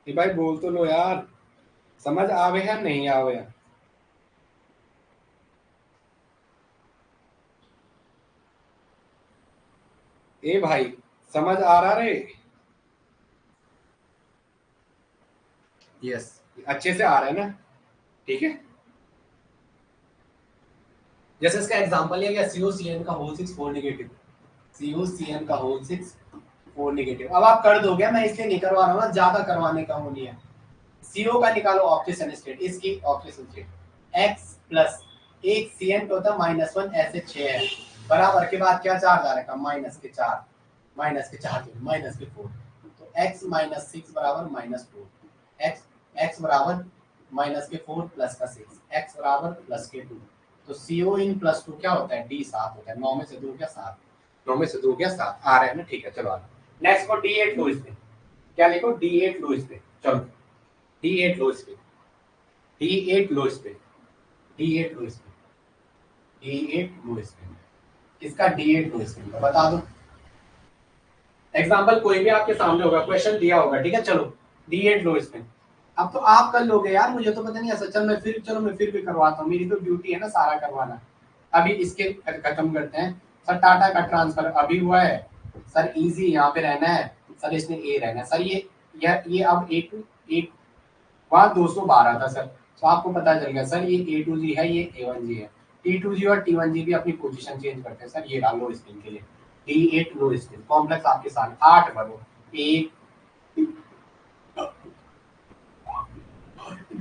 ये भाई बोल तो लो यार, समझ आवे या नहीं आवे या? ए भाई समझ आ रहा रे, यस अच्छे से आ रहा है ना, ठीक है। जैसे इसका एग्जांपल लिया गया COCN का होल 6 4 नेगेटिव, COCN का होल 6 4 नेगेटिव, अब आप कर दोगे, मैं इसलिए नहीं करवा रहा हूँ, ज्यादा करवाने का वो नहीं है। CO का निकालो ऑक्सीजन स्टेट, इसकी ऑक्सीजन स्टेट x प्लस एक CN पे होता -1 ऐसे 6 है, बराबर के बाद क्या चार्ज आ रहा है, -4 -4 तो x -6 बराबर -4, x x बराबर -4 प्लस का 6, x बराबर +2, तो CO इन +2 क्या होता है, D7 होता है, 9 में से 2 क्या 7, 9 में से 2 क्या 7 आ रहा है ना, ठीक है। चलो नेक्स्ट को D8 लो इसमें, क्या लिखो D8 लो इसमें, चलो D8 लो इसमें, D8 लो इसमें, D8 लो इसमें, D8 लो इसमें, इसका D8 लो इसमें, बता दो एग्जांपल कोई भी आपके सामने होगा, क्वेश्चन दिया होगा, ठीक है। चलो D8 लो इसमें, अब तो आप कर लोगे यार, मुझे तो पता नहीं है, चल मैं फिर भी करवाता हूँ, मेरी तो ड्यूटी है ना सारा करवाना। अभी इसके खत्म करते हैं। सर टाटा का ट्रांसफर अभी हुआ है, सर इजी यहाँ पे रहना है, सर इसमें ए रहना है, सर ये अब A2 वहाँ 212 था सर, तो आपको पता चल गया सर ये A2G है, ये A1G है, T2G और T1G भी अपनी पोजीशन चेंज करते हैं सर, ये डाल लो स्पिन के लिए D8 लो स्पिन, कॉम्प्लेक्स आपके साथ 8 भरो, एक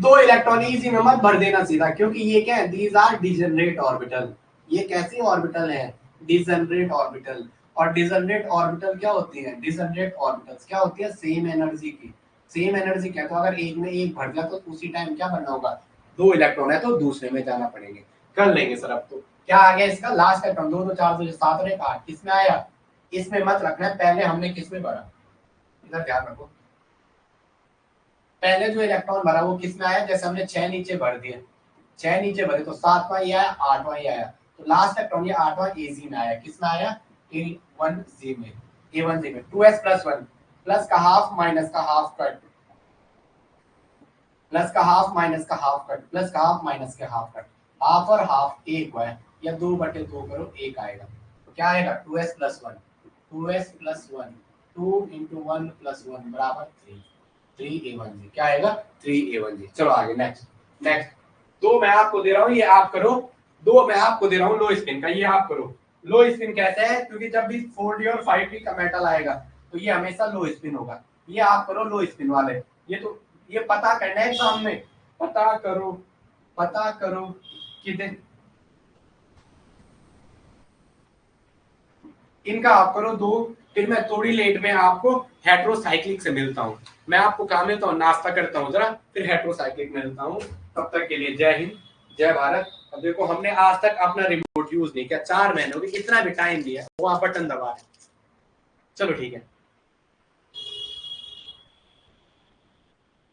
2 इलेक्ट्रॉन इजी में मत भर देना सीधा, क्योंकि ये क्या है, दीज आर डिजनरेट ऑर्बिटल, ये कैसी ऑर्बिटल है, डिजनरेट ऑर्बिटल। और डिजनरेट ऑर्बिटल क्या होती है, डिजनरेट ऑर्बिटल्स क्या होती है, सेम एनर्जी की, सेम एनर्जी क्या, तो अगर एक में एक भर गया तो उसी टाइम क्या बनना होगा, 2 इलेक्ट्रॉन है तो दूसरे में जाना पड़ेंगे, कर लेंगे सर। अब तो क्या आ गया इसका लास्ट इलेक्ट्रॉन, 2 2 4 2 7 और 8 किसमें आया, इसमें मत रखना है, पहले हमने किसमें भरा, इधर ध्यान रखो, पहले जो इलेक्ट्रॉन भरा वो किसमें आया, जैसे हमने 6 नीचे भर दिए, 6 नीचे भरे तो 7वां ये आया, 8वां ये आया, तो लास्ट इलेक्ट्रॉन ये 8वां एजी में आया, किसमें आया, A1G में, A1G में 2s प्लस 1 प्लस का हाफ माइनस का हाफ कट, प्लस का हाफ माइनस का हाफ कट, प्लस का हाफ माइनस का हाफ कट, हाफ और हाफ एक हुआ है, या 2/2 करो एक आएगा, तो क्या आएगा 2s + 1, 2s + 1, 2 × 1 + 1 बराबर 3, 3a1g, क्या आएगा 3a1g। चलो आगे नेक्स्ट दो मैं आपको दे रहा हूँ, ये आप करो, दो मैं आपको दे रहा हूँ लो स्पिन का, ये आप करो। लो स्पिन कैसे है, क्योंकि जब भी 4d और 5d का मेटल आएगा तो ये हमेशा लो स्पिन होगा, ये आप करो लो स्पिन वाले, ये पता करना है एग्जाम में, पता करो कि इनका आप करो दो, फिर मैं थोड़ी लेट में आपको हेट्रोसाइक्लिक से मिलता हूँ। मैं आपको कहा मिलता हूँ, नाश्ता करता हूँ जरा, फिर हेट्रोसाइक्लिक मिलता हूँ। तब तक के लिए जय हिंद जय भारत। अब देखो हमने आज तक अपना रिमोट यूज नहीं किया, 4 महीने हो गए, इतना भी टाइम दिया, वो आप बटन दबा रहे। चलो ठीक है।